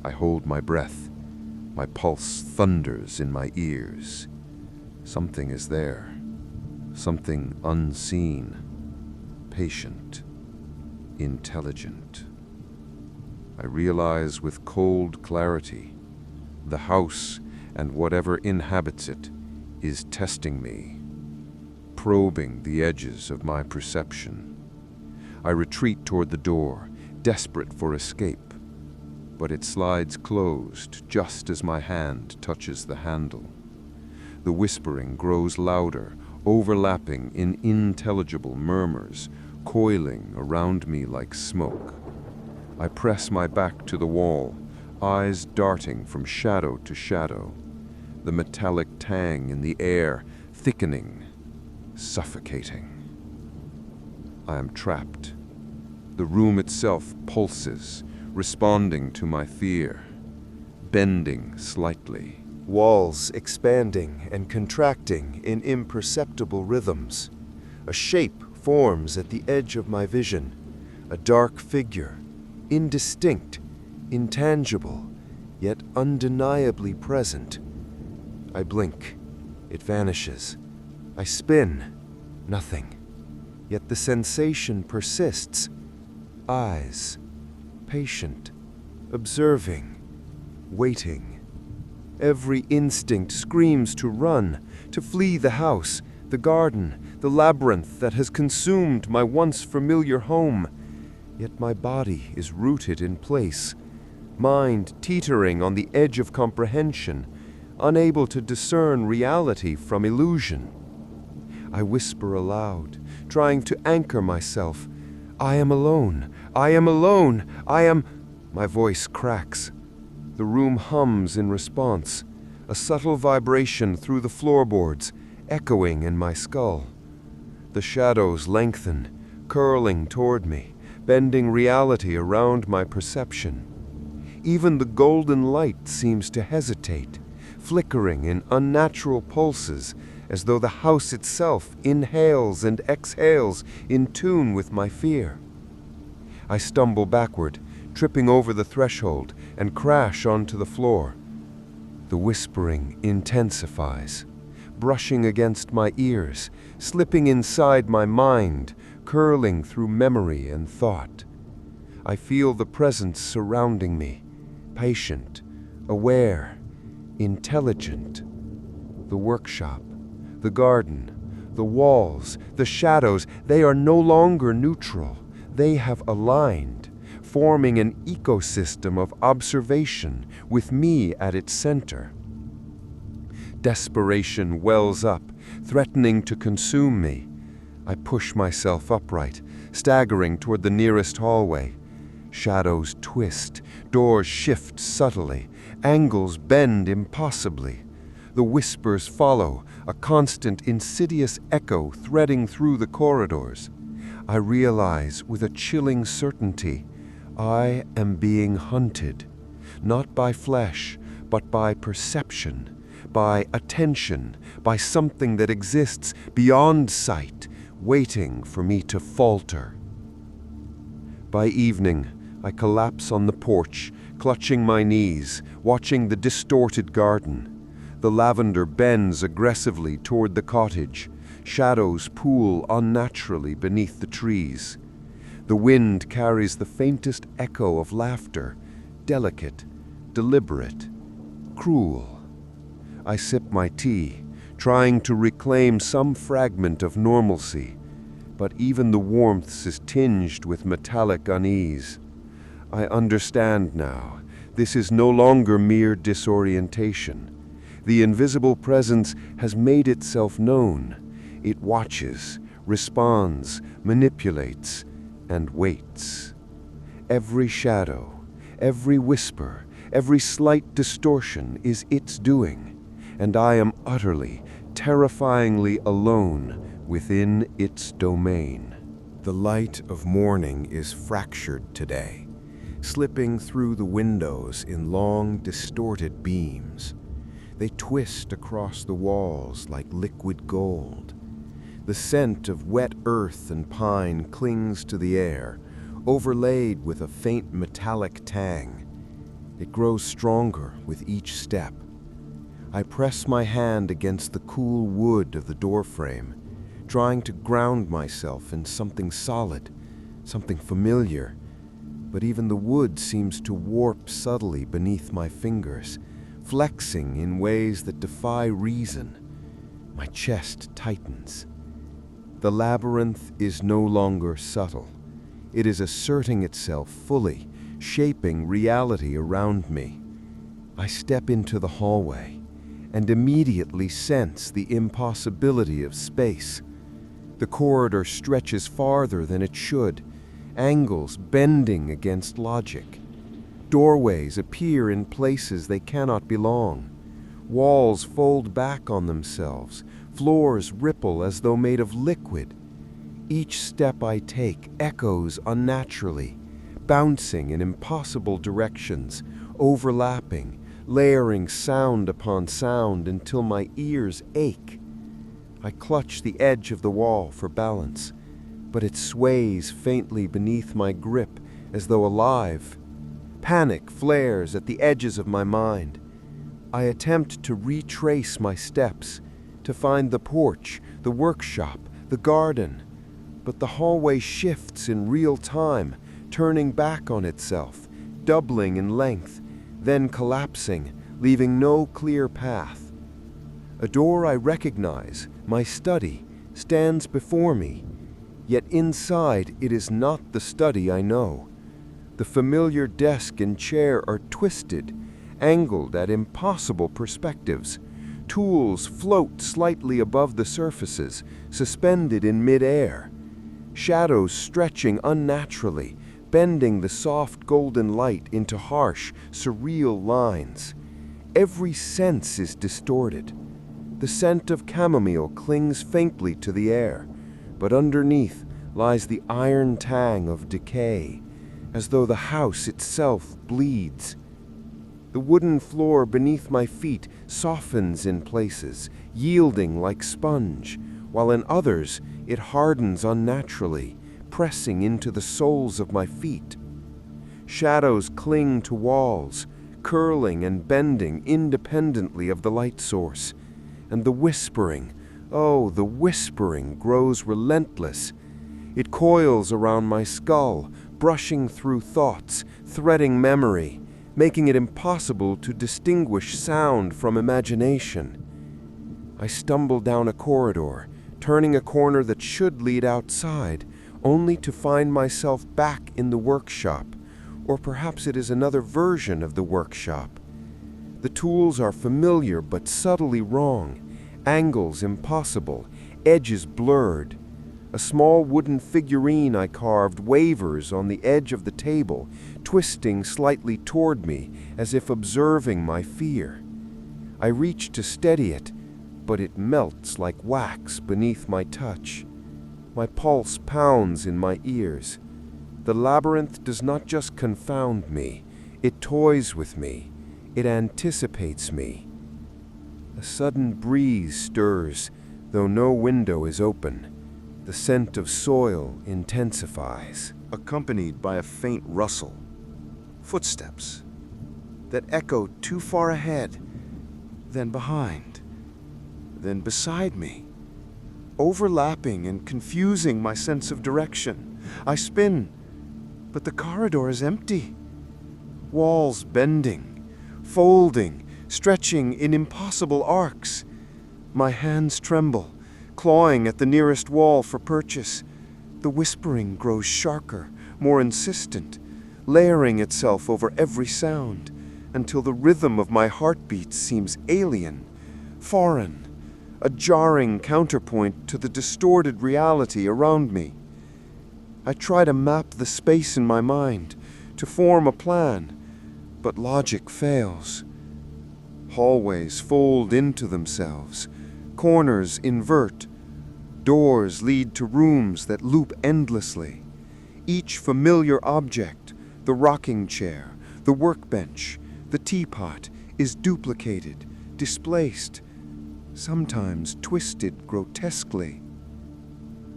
I hold my breath. My pulse thunders in my ears. Something is there, something unseen, patient, intelligent. I realize with cold clarity, the house and whatever inhabits it is testing me, probing the edges of my perception. I retreat toward the door, desperate for escape, but it slides closed just as my hand touches the handle. The whispering grows louder, overlapping in unintelligible murmurs, coiling around me like smoke. I press my back to the wall, eyes darting from shadow to shadow, the metallic tang in the air thickening, suffocating. I am trapped. The room itself pulses, responding to my fear, bending slightly. Walls expanding and contracting in imperceptible rhythms. A shape forms at the edge of my vision, a dark figure, indistinct, intangible, yet undeniably present. I blink. It vanishes. I spin. Nothing. Yet the sensation persists. Eyes. Patient. Observing. Waiting. Every instinct screams to run, to flee the house, the garden, the labyrinth that has consumed my once familiar home. Yet my body is rooted in place, mind teetering on the edge of comprehension, unable to discern reality from illusion. I whisper aloud, trying to anchor myself. I am alone. I am alone. I am... My voice cracks. The room hums in response, a subtle vibration through the floorboards, echoing in my skull. The shadows lengthen, curling toward me, bending reality around my perception. Even the golden light seems to hesitate, flickering in unnatural pulses, as though the house itself inhales and exhales in tune with my fear. I stumble backward, tripping over the threshold, and crash onto the floor. The whispering intensifies, brushing against my ears, slipping inside my mind, curling through memory and thought. I feel the presence surrounding me, patient, aware, intelligent. The workshop, the garden, the walls, the shadows, they are no longer neutral. They have aligned, forming an ecosystem of observation with me at its center. Desperation wells up, threatening to consume me. I push myself upright, staggering toward the nearest hallway. Shadows twist, doors shift subtly, angles bend impossibly. The whispers follow, a constant, insidious echo threading through the corridors. I realize with a chilling certainty, I am being hunted, not by flesh, but by perception, by attention, by something that exists beyond sight, waiting for me to falter. By evening, I collapse on the porch, clutching my knees, watching the distorted garden. The lavender bends aggressively toward the cottage. Shadows pool unnaturally beneath the trees. The wind carries the faintest echo of laughter, delicate, deliberate, cruel. I sip my tea, trying to reclaim some fragment of normalcy, but even the warmth is tinged with metallic unease. I understand now. This is no longer mere disorientation. The invisible presence has made itself known. It watches, responds, manipulates, and waits. Every shadow, every whisper, every slight distortion is its doing, and I am utterly, terrifyingly alone within its domain. The light of morning is fractured today, slipping through the windows in long, distorted beams. They twist across the walls like liquid gold. The scent of wet earth and pine clings to the air, overlaid with a faint metallic tang. It grows stronger with each step. I press my hand against the cool wood of the doorframe, trying to ground myself in something solid, something familiar. But even the wood seems to warp subtly beneath my fingers, flexing in ways that defy reason. My chest tightens. The labyrinth is no longer subtle. It is asserting itself fully, shaping reality around me. I step into the hallway and immediately sense the impossibility of space. The corridor stretches farther than it should, angles bending against logic. Doorways appear in places they cannot belong. Walls fold back on themselves. Floors ripple as though made of liquid. Each step I take echoes unnaturally, bouncing in impossible directions, overlapping, layering sound upon sound until my ears ache. I clutch the edge of the wall for balance, but it sways faintly beneath my grip as though alive. Panic flares at the edges of my mind. I attempt to retrace my steps, to find the porch, the workshop, the garden. But the hallway shifts in real time, turning back on itself, doubling in length, then collapsing, leaving no clear path. A door I recognize, my study, stands before me. Yet inside it is not the study I know. The familiar desk and chair are twisted, angled at impossible perspectives. Tools float slightly above the surfaces, suspended in mid-air. Shadows stretching unnaturally, bending the soft golden light into harsh, surreal lines. Every sense is distorted. The scent of chamomile clings faintly to the air, but underneath lies the iron tang of decay, as though the house itself bleeds. The wooden floor beneath my feet softens in places, yielding like sponge, while in others it hardens unnaturally, pressing into the soles of my feet. Shadows cling to walls, curling and bending independently of the light source, and the whispering, oh, the whispering grows relentless. It coils around my skull, brushing through thoughts, threading memory, making it impossible to distinguish sound from imagination. I stumble down a corridor, turning a corner that should lead outside, only to find myself back in the workshop, or perhaps it is another version of the workshop. The tools are familiar but subtly wrong, angles impossible, edges blurred. A small wooden figurine I carved wavers on the edge of the table, twisting slightly toward me as if observing my fear. I reach to steady it, but it melts like wax beneath my touch. My pulse pounds in my ears. The labyrinth does not just confound me, it toys with me, it anticipates me. A sudden breeze stirs, though no window is open. The scent of soil intensifies, accompanied by a faint rustle. Footsteps that echo too far ahead, then behind, then beside me, overlapping and confusing my sense of direction. I spin, but the corridor is empty. Walls bending, folding, stretching in impossible arcs. My hands tremble, clawing at the nearest wall for purchase. The whispering grows sharper, more insistent, layering itself over every sound, until the rhythm of my heartbeat seems alien, foreign, a jarring counterpoint to the distorted reality around me. I try to map the space in my mind, to form a plan, but logic fails. Hallways fold into themselves, corners invert, doors lead to rooms that loop endlessly. Each familiar object, the rocking chair, the workbench, the teapot, is duplicated, displaced, sometimes twisted grotesquely.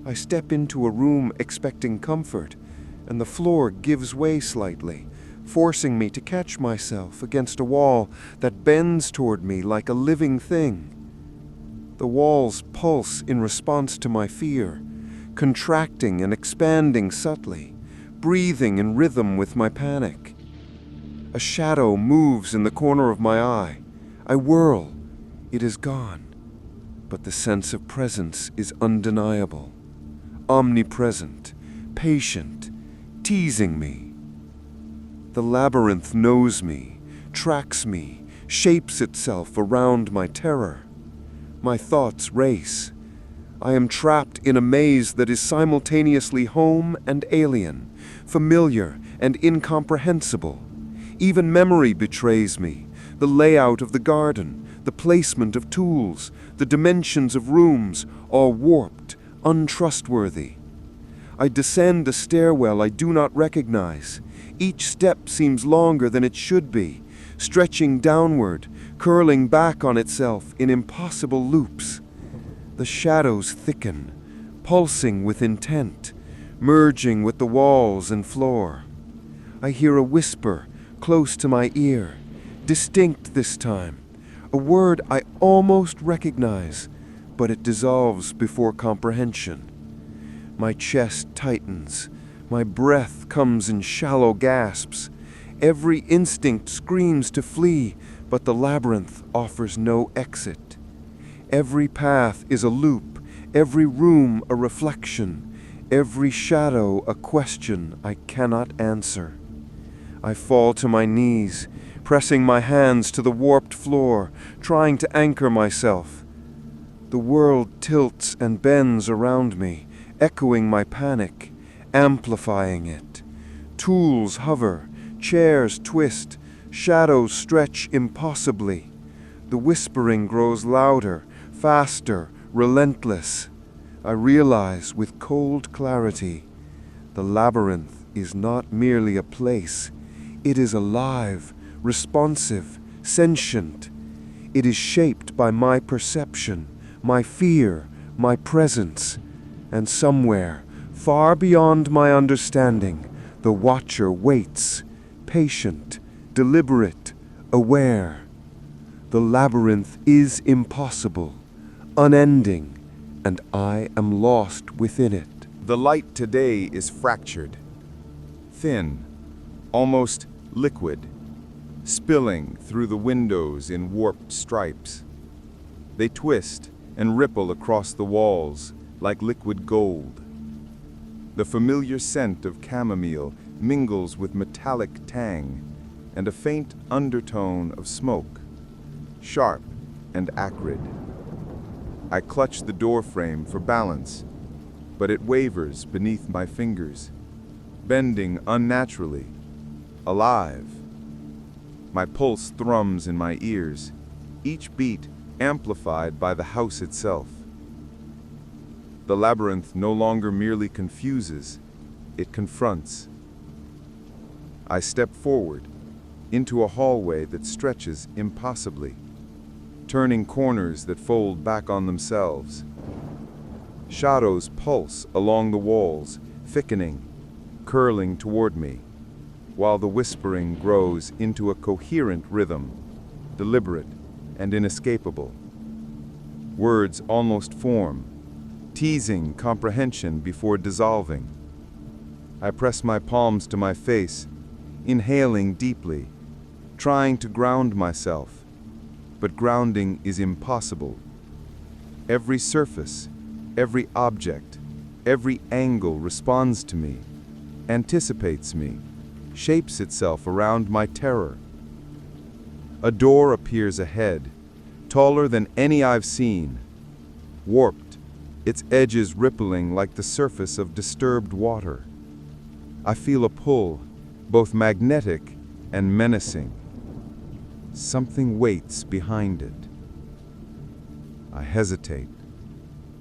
I step into a room expecting comfort, and the floor gives way slightly, forcing me to catch myself against a wall that bends toward me like a living thing. The walls pulse in response to my fear, contracting and expanding subtly, breathing in rhythm with my panic. A shadow moves in the corner of my eye. I whirl. It is gone. But the sense of presence is undeniable, omnipresent, patient, teasing me. The labyrinth knows me, tracks me, shapes itself around my terror. My thoughts race. I am trapped in a maze that is simultaneously home and alien, familiar and incomprehensible. Even memory betrays me, the layout of the garden, the placement of tools, the dimensions of rooms, all warped, untrustworthy. I descend a stairwell I do not recognize. Each step seems longer than it should be, stretching downward, curling back on itself in impossible loops. The shadows thicken, pulsing with intent, merging with the walls and floor. I hear a whisper close to my ear, distinct this time, a word I almost recognize, but it dissolves before comprehension. My chest tightens, my breath comes in shallow gasps. Every instinct screams to flee, but the labyrinth offers no exit. Every path is a loop, every room a reflection, every shadow a question I cannot answer. I fall to my knees, pressing my hands to the warped floor, trying to anchor myself. The world tilts and bends around me, echoing my panic, amplifying it. Tools hover, chairs twist, shadows stretch impossibly. The whispering grows louder, faster, relentless. I realize with cold clarity, the labyrinth is not merely a place. It is alive, responsive, sentient. It is shaped by my perception, my fear, my presence. And somewhere, far beyond my understanding, the watcher waits, patient, deliberate, aware. The labyrinth is impossible, unending, and I am lost within it. The light today is fractured, thin, almost liquid, spilling through the windows in warped stripes. They twist and ripple across the walls like liquid gold. The familiar scent of chamomile mingles with metallic tang and a faint undertone of smoke, sharp and acrid. I clutch the door frame for balance, but it wavers beneath my fingers, bending unnaturally, alive. My pulse thrums in my ears, each beat amplified by the house itself. The labyrinth no longer merely confuses, it confronts. I step forward, into a hallway that stretches impossibly, turning corners that fold back on themselves. Shadows pulse along the walls, thickening, curling toward me, while the whispering grows into a coherent rhythm, deliberate and inescapable. Words almost form, teasing comprehension before dissolving. I press my palms to my face, inhaling deeply, trying to ground myself, but grounding is impossible. Every surface, every object, every angle responds to me, anticipates me, shapes itself around my terror. A door appears ahead, taller than any I've seen, warped, its edges rippling like the surface of disturbed water. I feel a pull, both magnetic and menacing. Something waits behind it. I hesitate,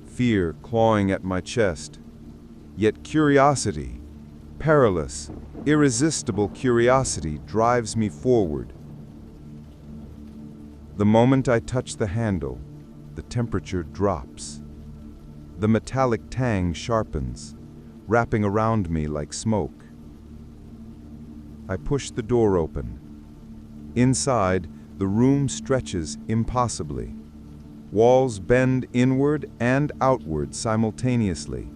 fear clawing at my chest, yet curiosity, perilous, irresistible curiosity drives me forward. The moment I touch the handle, the temperature drops. The metallic tang sharpens, wrapping around me like smoke. I push the door open. Inside, the room stretches impossibly. Walls bend inward and outward simultaneously.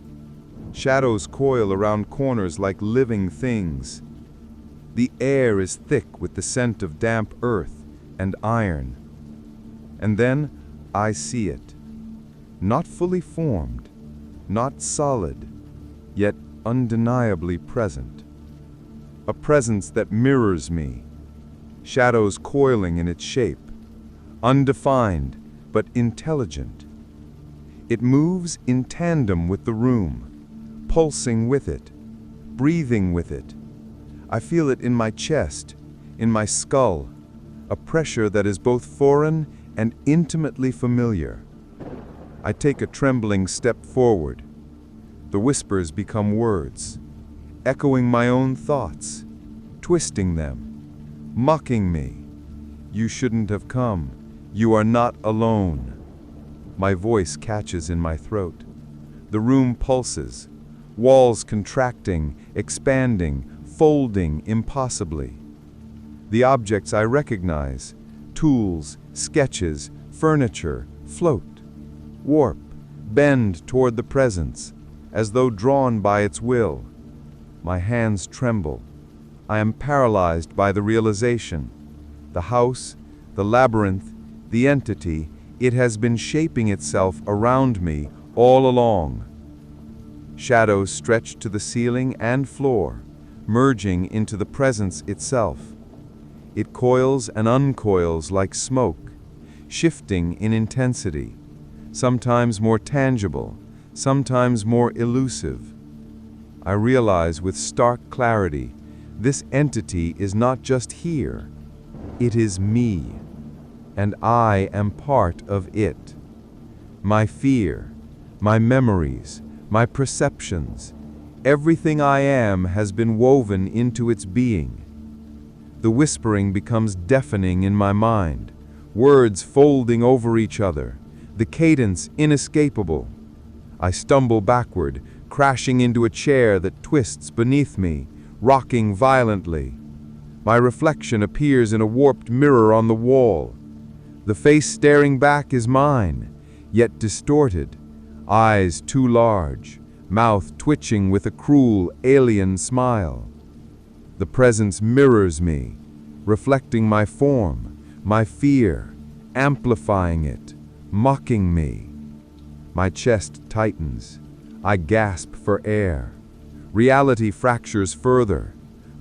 Shadows coil around corners like living things. The air is thick with the scent of damp earth and iron. And then I see it. Not fully formed, not solid, yet undeniably present. A presence that mirrors me, shadows coiling in its shape, undefined but intelligent. It moves in tandem with the room, pulsing with it, breathing with it. I feel it in my chest, in my skull, a pressure that is both foreign and intimately familiar. I take a trembling step forward. The whispers become words, echoing my own thoughts, twisting them, mocking me. You shouldn't have come. You are not alone. My voice catches in my throat. The room pulses, walls contracting, expanding, folding impossibly. The objects I recognize, tools, sketches, furniture, float, warp, bend toward the presence, as though drawn by its will. My hands tremble. I am paralyzed by the realization. The house, the labyrinth, the entity, it has been shaping itself around me all along. Shadows stretch to the ceiling and floor, merging into the presence itself. It coils and uncoils like smoke, shifting in intensity, sometimes more tangible, sometimes more elusive. I realize with stark clarity This entity is not just here. It is me, and I am part of it. My fear, my memories, my perceptions, everything I am has been woven into its being. The whispering becomes deafening in my mind, words folding over each other, the cadence inescapable. I stumble backward, crashing into a chair that twists beneath me, rocking violently. My reflection appears in a warped mirror on the wall. The face staring back is mine, yet distorted, eyes too large, mouth twitching with a cruel, alien smile. The presence mirrors me, reflecting my form, my fear, amplifying it, mocking me. My chest tightens. I gasp for air. Reality fractures further,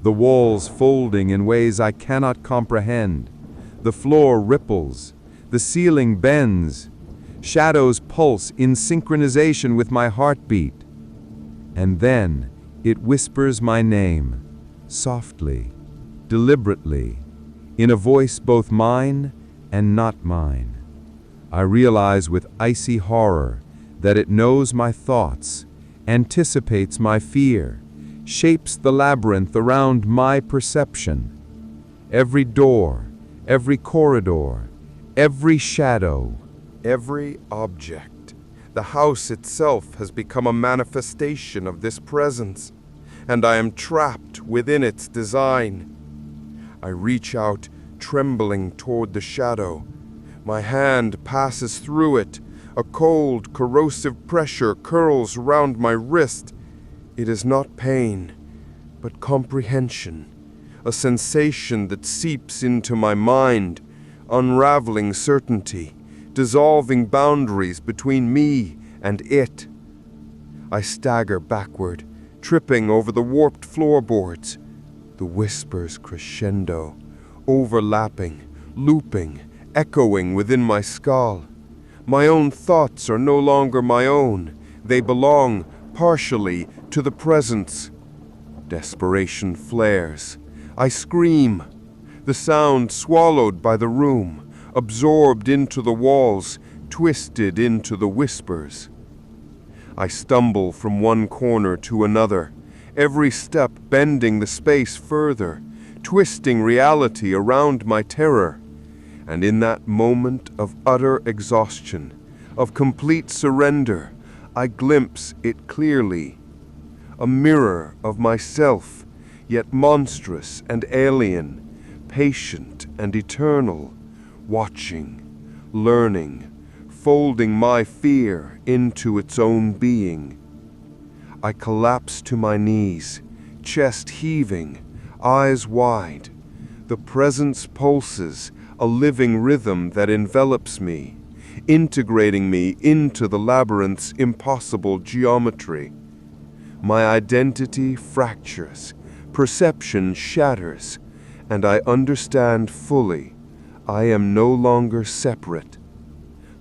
the walls folding in ways I cannot comprehend. The floor ripples, the ceiling bends. Shadows pulse in synchronization with my heartbeat. And then it whispers my name, softly, deliberately, in a voice both mine and not mine. I realize with icy horror that it knows my thoughts, anticipates my fear, shapes the labyrinth around my perception. Every door, every corridor, every shadow, Every object, the house itself has become a manifestation of this presence, and I am trapped within its design. I reach out, trembling toward the shadow. My hand passes through it. A cold, corrosive pressure curls round my wrist. It is not pain, but comprehension, a sensation that seeps into my mind, unraveling certainty, dissolving boundaries between me and it. I stagger backward, tripping over the warped floorboards. The whispers crescendo, overlapping, looping, echoing within my skull. My own thoughts are no longer my own. They belong, partially, to the presence. Desperation flares. I scream. The sound swallowed by the room, absorbed into the walls, twisted into the whispers. I stumble from one corner to another, every step bending the space further, twisting reality around my terror. And in that moment of utter exhaustion, of complete surrender, I glimpse it clearly. A mirror of myself, yet monstrous and alien, patient and eternal, watching, learning, folding my fear into its own being. I collapse to my knees, chest heaving, eyes wide. The presence pulses, a living rhythm that envelops me, integrating me into the labyrinth's impossible geometry. My identity fractures, perception shatters, and I understand fully I am no longer separate.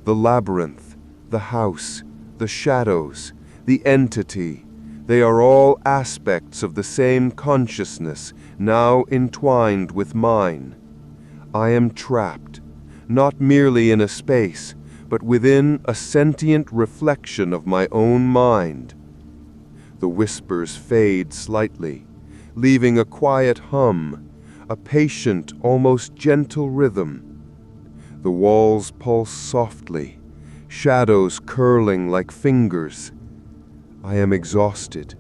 The labyrinth, the house, the shadows, the entity, they are all aspects of the same consciousness now entwined with mine. I am trapped, not merely in a space, but within a sentient reflection of my own mind. The whispers fade slightly, leaving a quiet hum, a patient, almost gentle rhythm. The walls pulse softly, shadows curling like fingers. I am exhausted,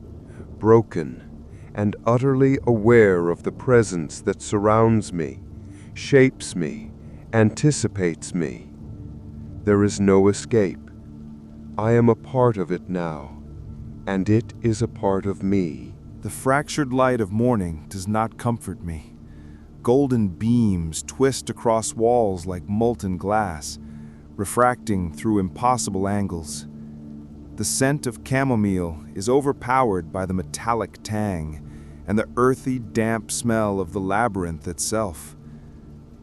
broken, and utterly aware of the presence that surrounds me, shapes me, anticipates me. There is no escape. I am a part of it now, and it is a part of me. The fractured light of morning does not comfort me. Golden beams twist across walls like molten glass, refracting through impossible angles. The scent of chamomile is overpowered by the metallic tang and the earthy, damp smell of the labyrinth itself.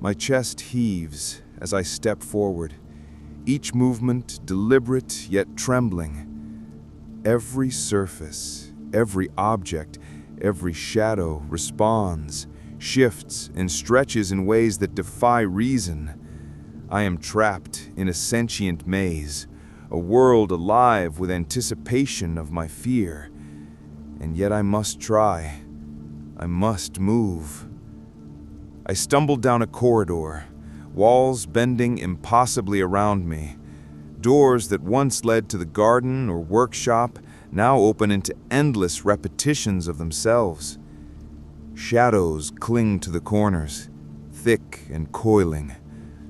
My chest heaves as I step forward, each movement deliberate yet trembling. Every surface, every object, Every shadow responds, shifts, and stretches in ways that defy reason. I am trapped in a sentient maze, a world alive with anticipation of my fear. And yet I must try. I must move. I stumbled down a corridor, walls bending impossibly around me. Doors that once led to the garden or workshop now open into endless repetitions of themselves. Shadows cling to the corners, thick and coiling,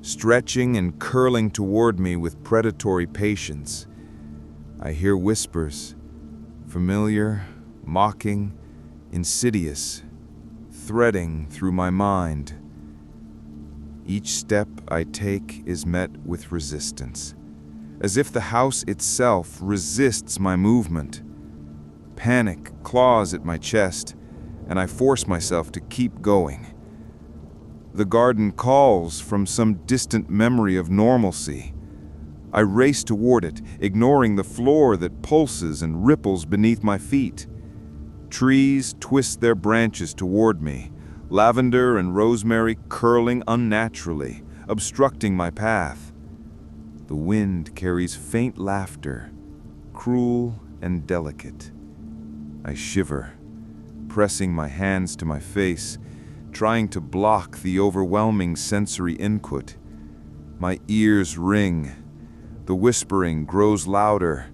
stretching and curling toward me with predatory patience. I hear whispers, familiar, mocking, insidious, threading through my mind. Each step I take is met with resistance, as if the house itself resists my movement. Panic claws at my chest, and I force myself to keep going. The garden calls from some distant memory of normalcy. I race toward it, ignoring the floor that pulses and ripples beneath my feet. Trees twist their branches toward me, lavender and rosemary curling unnaturally, obstructing my path. The wind carries faint laughter, cruel and delicate. I shiver, pressing my hands to my face, trying to block the overwhelming sensory input. My ears ring. The whispering grows louder,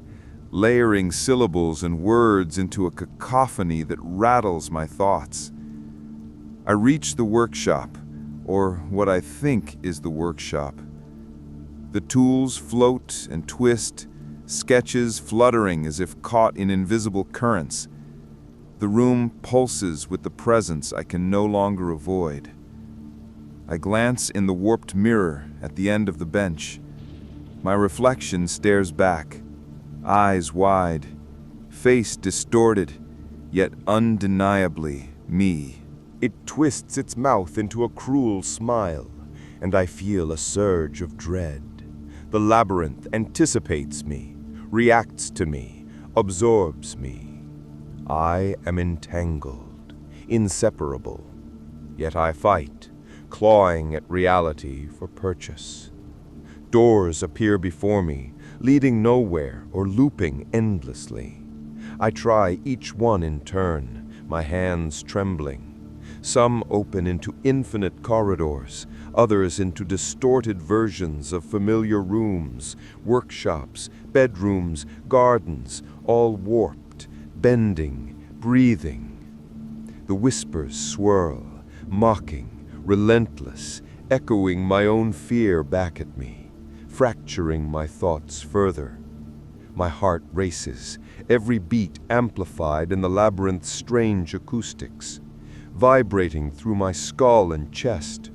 layering syllables and words into a cacophony that rattles my thoughts. I reach the workshop, or what I think is the workshop. The tools float and twist, sketches fluttering as if caught in invisible currents. The room pulses with the presence I can no longer avoid. I glance in the warped mirror at the end of the bench. My reflection stares back, eyes wide, face distorted, yet undeniably me. It twists its mouth into a cruel smile, and I feel a surge of dread. The labyrinth anticipates me, reacts to me, absorbs me. I am entangled, inseparable, yet I fight, clawing at reality for purchase. Doors appear before me, leading nowhere or looping endlessly. I try each one in turn, my hands trembling. Some open into infinite corridors, others into distorted versions of familiar rooms, workshops, bedrooms, gardens, all warped, bending, breathing. The whispers swirl, mocking, relentless, echoing my own fear back at me, fracturing my thoughts further. My heart races, every beat amplified in the labyrinth's strange acoustics, vibrating through my skull and chest.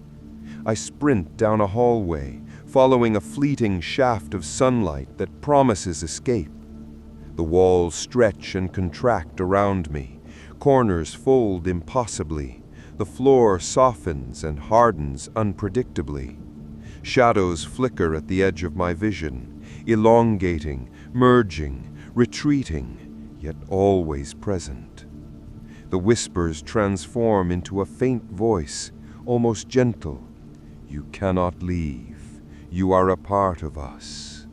I sprint down a hallway, following a fleeting shaft of sunlight that promises escape. The walls stretch and contract around me, corners fold impossibly, the floor softens and hardens unpredictably. Shadows flicker at the edge of my vision, elongating, merging, retreating, yet always present. The whispers transform into a faint voice, almost gentle. You cannot leave. You are a part of us.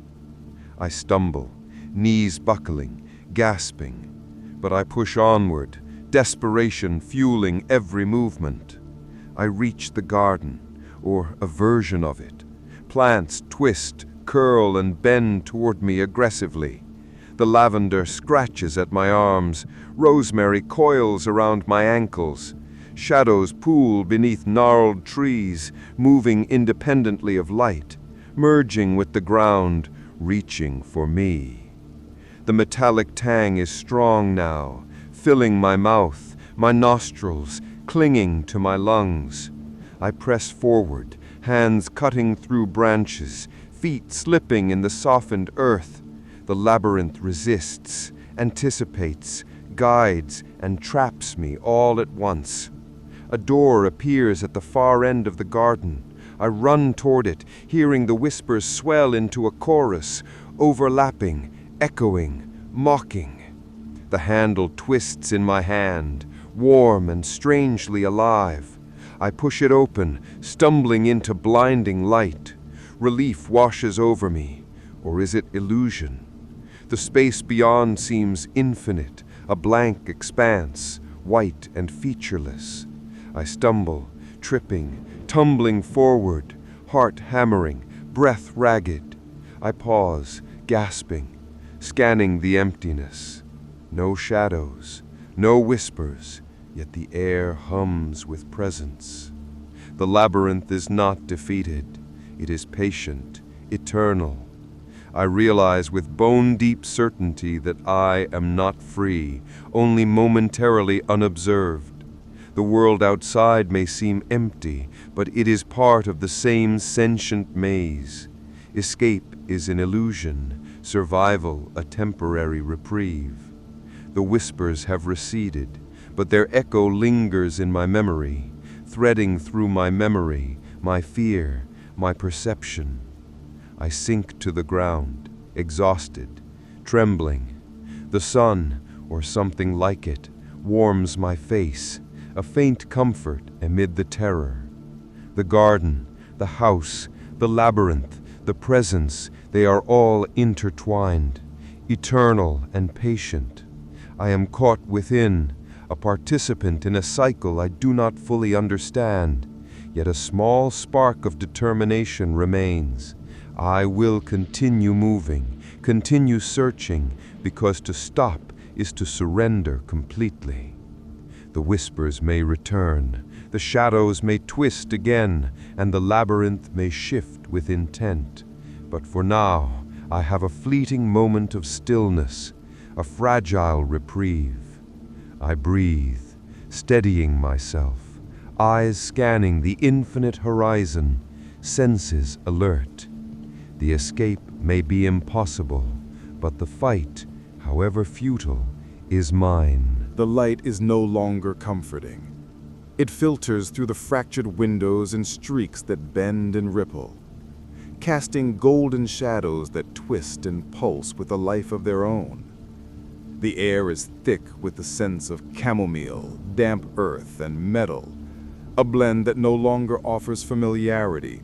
I stumble, knees buckling, gasping, but I push onward, desperation fueling every movement. I reach the garden, or a version of it. Plants twist, curl, and bend toward me aggressively. The lavender scratches at my arms, rosemary coils around my ankles. Shadows pool beneath gnarled trees, moving independently of light, merging with the ground, reaching for me. The metallic tang is strong now, filling my mouth, my nostrils, clinging to my lungs. I press forward, hands cutting through branches, feet slipping in the softened earth. The labyrinth resists, anticipates, guides, and traps me all at once. A door appears at the far end of the garden. I run toward it, hearing the whispers swell into a chorus, overlapping, echoing, mocking. The handle twists in my hand, warm and strangely alive. I push it open, stumbling into blinding light. Relief washes over me, or is it illusion? The space beyond seems infinite, a blank expanse, white and featureless. I stumble, tripping, tumbling forward, heart hammering, breath ragged. I pause, gasping, scanning the emptiness. No shadows, no whispers, yet the air hums with presence. The labyrinth is not defeated. It is patient, eternal. I realize with bone-deep certainty that I am not free, only momentarily unobserved. The world outside may seem empty, but it is part of the same sentient maze. Escape is an illusion, survival a temporary reprieve. The whispers have receded, but their echo lingers in my memory, threading through my memory, my fear, my perception. I sink to the ground, exhausted, trembling. The sun, or something like it, warms my face, a faint comfort amid the terror. The garden, the house, the labyrinth, the presence, they are all intertwined, eternal and patient. I am caught within, a participant in a cycle I do not fully understand, yet a small spark of determination remains. I will continue moving, continue searching, because to stop is to surrender completely. The whispers may return, the shadows may twist again, and the labyrinth may shift with intent. But for now, I have a fleeting moment of stillness, a fragile reprieve. I breathe, steadying myself, eyes scanning the infinite horizon, senses alert. The escape may be impossible, but the fight, however futile, is mine. The light is no longer comforting. It filters through the fractured windows in streaks that bend and ripple, casting golden shadows that twist and pulse with a life of their own. The air is thick with the scents of chamomile, damp earth, and metal, a blend that no longer offers familiarity,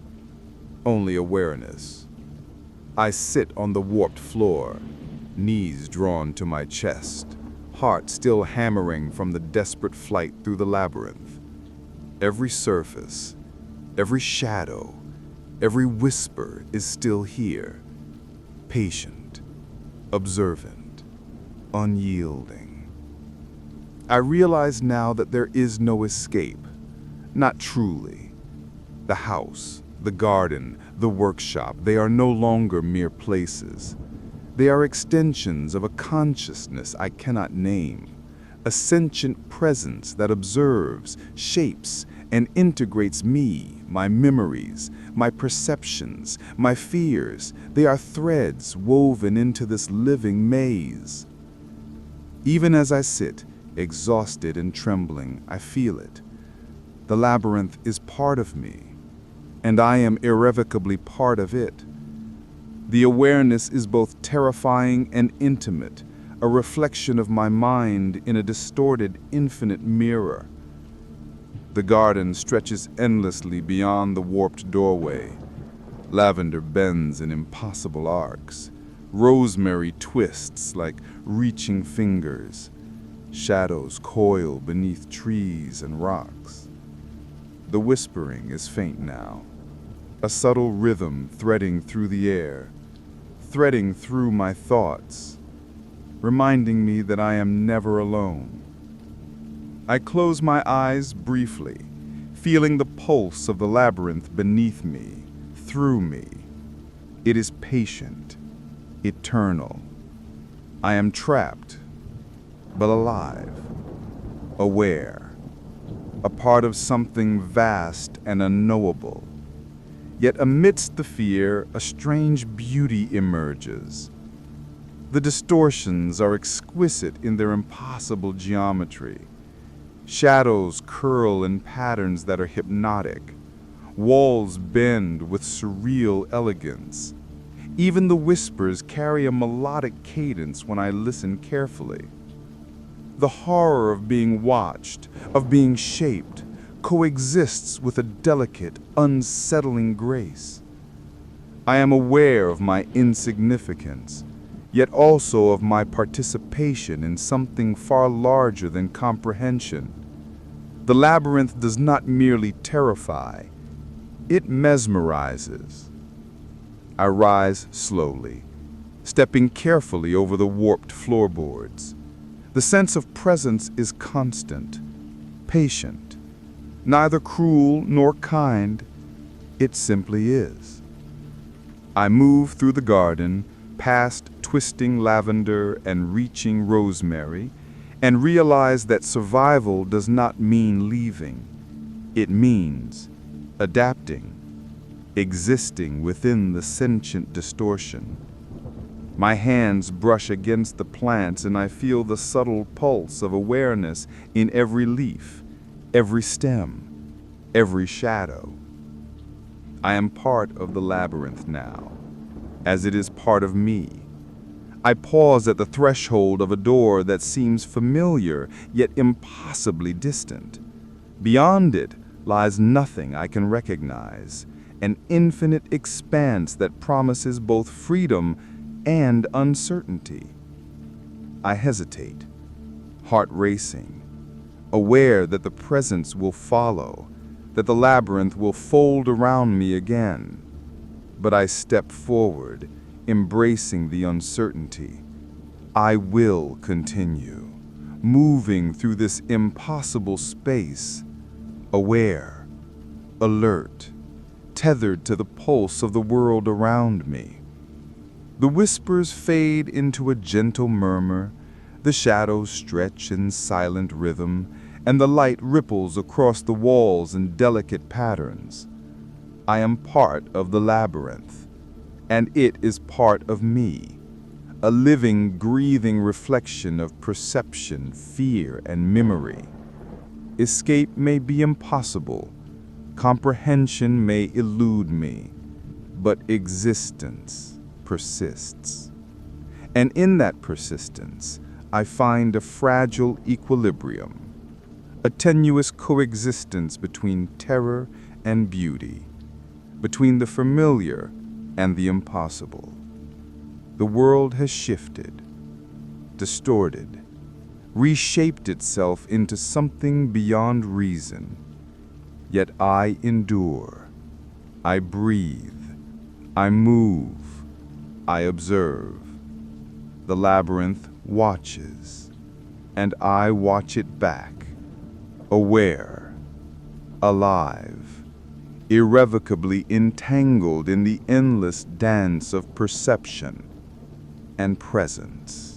only awareness. I sit on the warped floor, knees drawn to my chest, heart still hammering from the desperate flight through the labyrinth. Every surface, every shadow, every whisper is still here, patient, observant, unyielding. I realize now that there is no escape, not truly. The house, the garden, the workshop, they are no longer mere places. They are extensions of a consciousness I cannot name, a sentient presence that observes, shapes, and integrates me, my memories, my perceptions, my fears. They are threads woven into this living maze. Even as I sit, exhausted and trembling, I feel it. The labyrinth is part of me, and I am irrevocably part of it. The awareness is both terrifying and intimate, a reflection of my mind in a distorted, infinite mirror. The garden stretches endlessly beyond the warped doorway. Lavender bends in impossible arcs. Rosemary twists like reaching fingers. Shadows coil beneath trees and rocks. The whispering is faint now, a subtle rhythm threading through the air, threading through my thoughts, reminding me that I am never alone. I close my eyes briefly, feeling the pulse of the labyrinth beneath me, through me. It is patient, eternal. I am trapped, but alive, aware, a part of something vast and unknowable. Yet amidst the fear, a strange beauty emerges. The distortions are exquisite in their impossible geometry. Shadows curl in patterns that are hypnotic. Walls bend with surreal elegance. Even the whispers carry a melodic cadence when I listen carefully. The horror of being watched, of being shaped, coexists with a delicate, unsettling grace. I am aware of my insignificance, yet also of my participation in something far larger than comprehension. The labyrinth does not merely terrify, it mesmerizes. I rise slowly, stepping carefully over the warped floorboards. The sense of presence is constant, patient, neither cruel nor kind. It simply is. I move through the garden, past twisting lavender and reaching rosemary, and realize that survival does not mean leaving. It means adapting, existing within the sentient distortion. My hands brush against the plants and I feel the subtle pulse of awareness in every leaf, every stem, every shadow. I am part of the labyrinth now, as it is part of me. I pause at the threshold of a door that seems familiar, yet impossibly distant. Beyond it lies nothing I can recognize, an infinite expanse that promises both freedom and uncertainty. I hesitate, heart racing, aware that the presence will follow, that the labyrinth will fold around me again. But I step forward, embracing the uncertainty. I will continue, moving through this impossible space, aware, alert, tethered to the pulse of the world around me. The whispers fade into a gentle murmur, the shadows stretch in silent rhythm, and the light ripples across the walls in delicate patterns. I am part of the labyrinth, and it is part of me, a living, breathing reflection of perception, fear, and memory. Escape may be impossible, comprehension may elude me, but existence persists. And in that persistence, I find a fragile equilibrium, a tenuous coexistence between terror and beauty, between the familiar and the impossible. The world has shifted, distorted, reshaped itself into something beyond reason. Yet I endure, I breathe, I move, I observe. The labyrinth watches, and I watch it back, aware, alive, irrevocably entangled in the endless dance of perception and presence.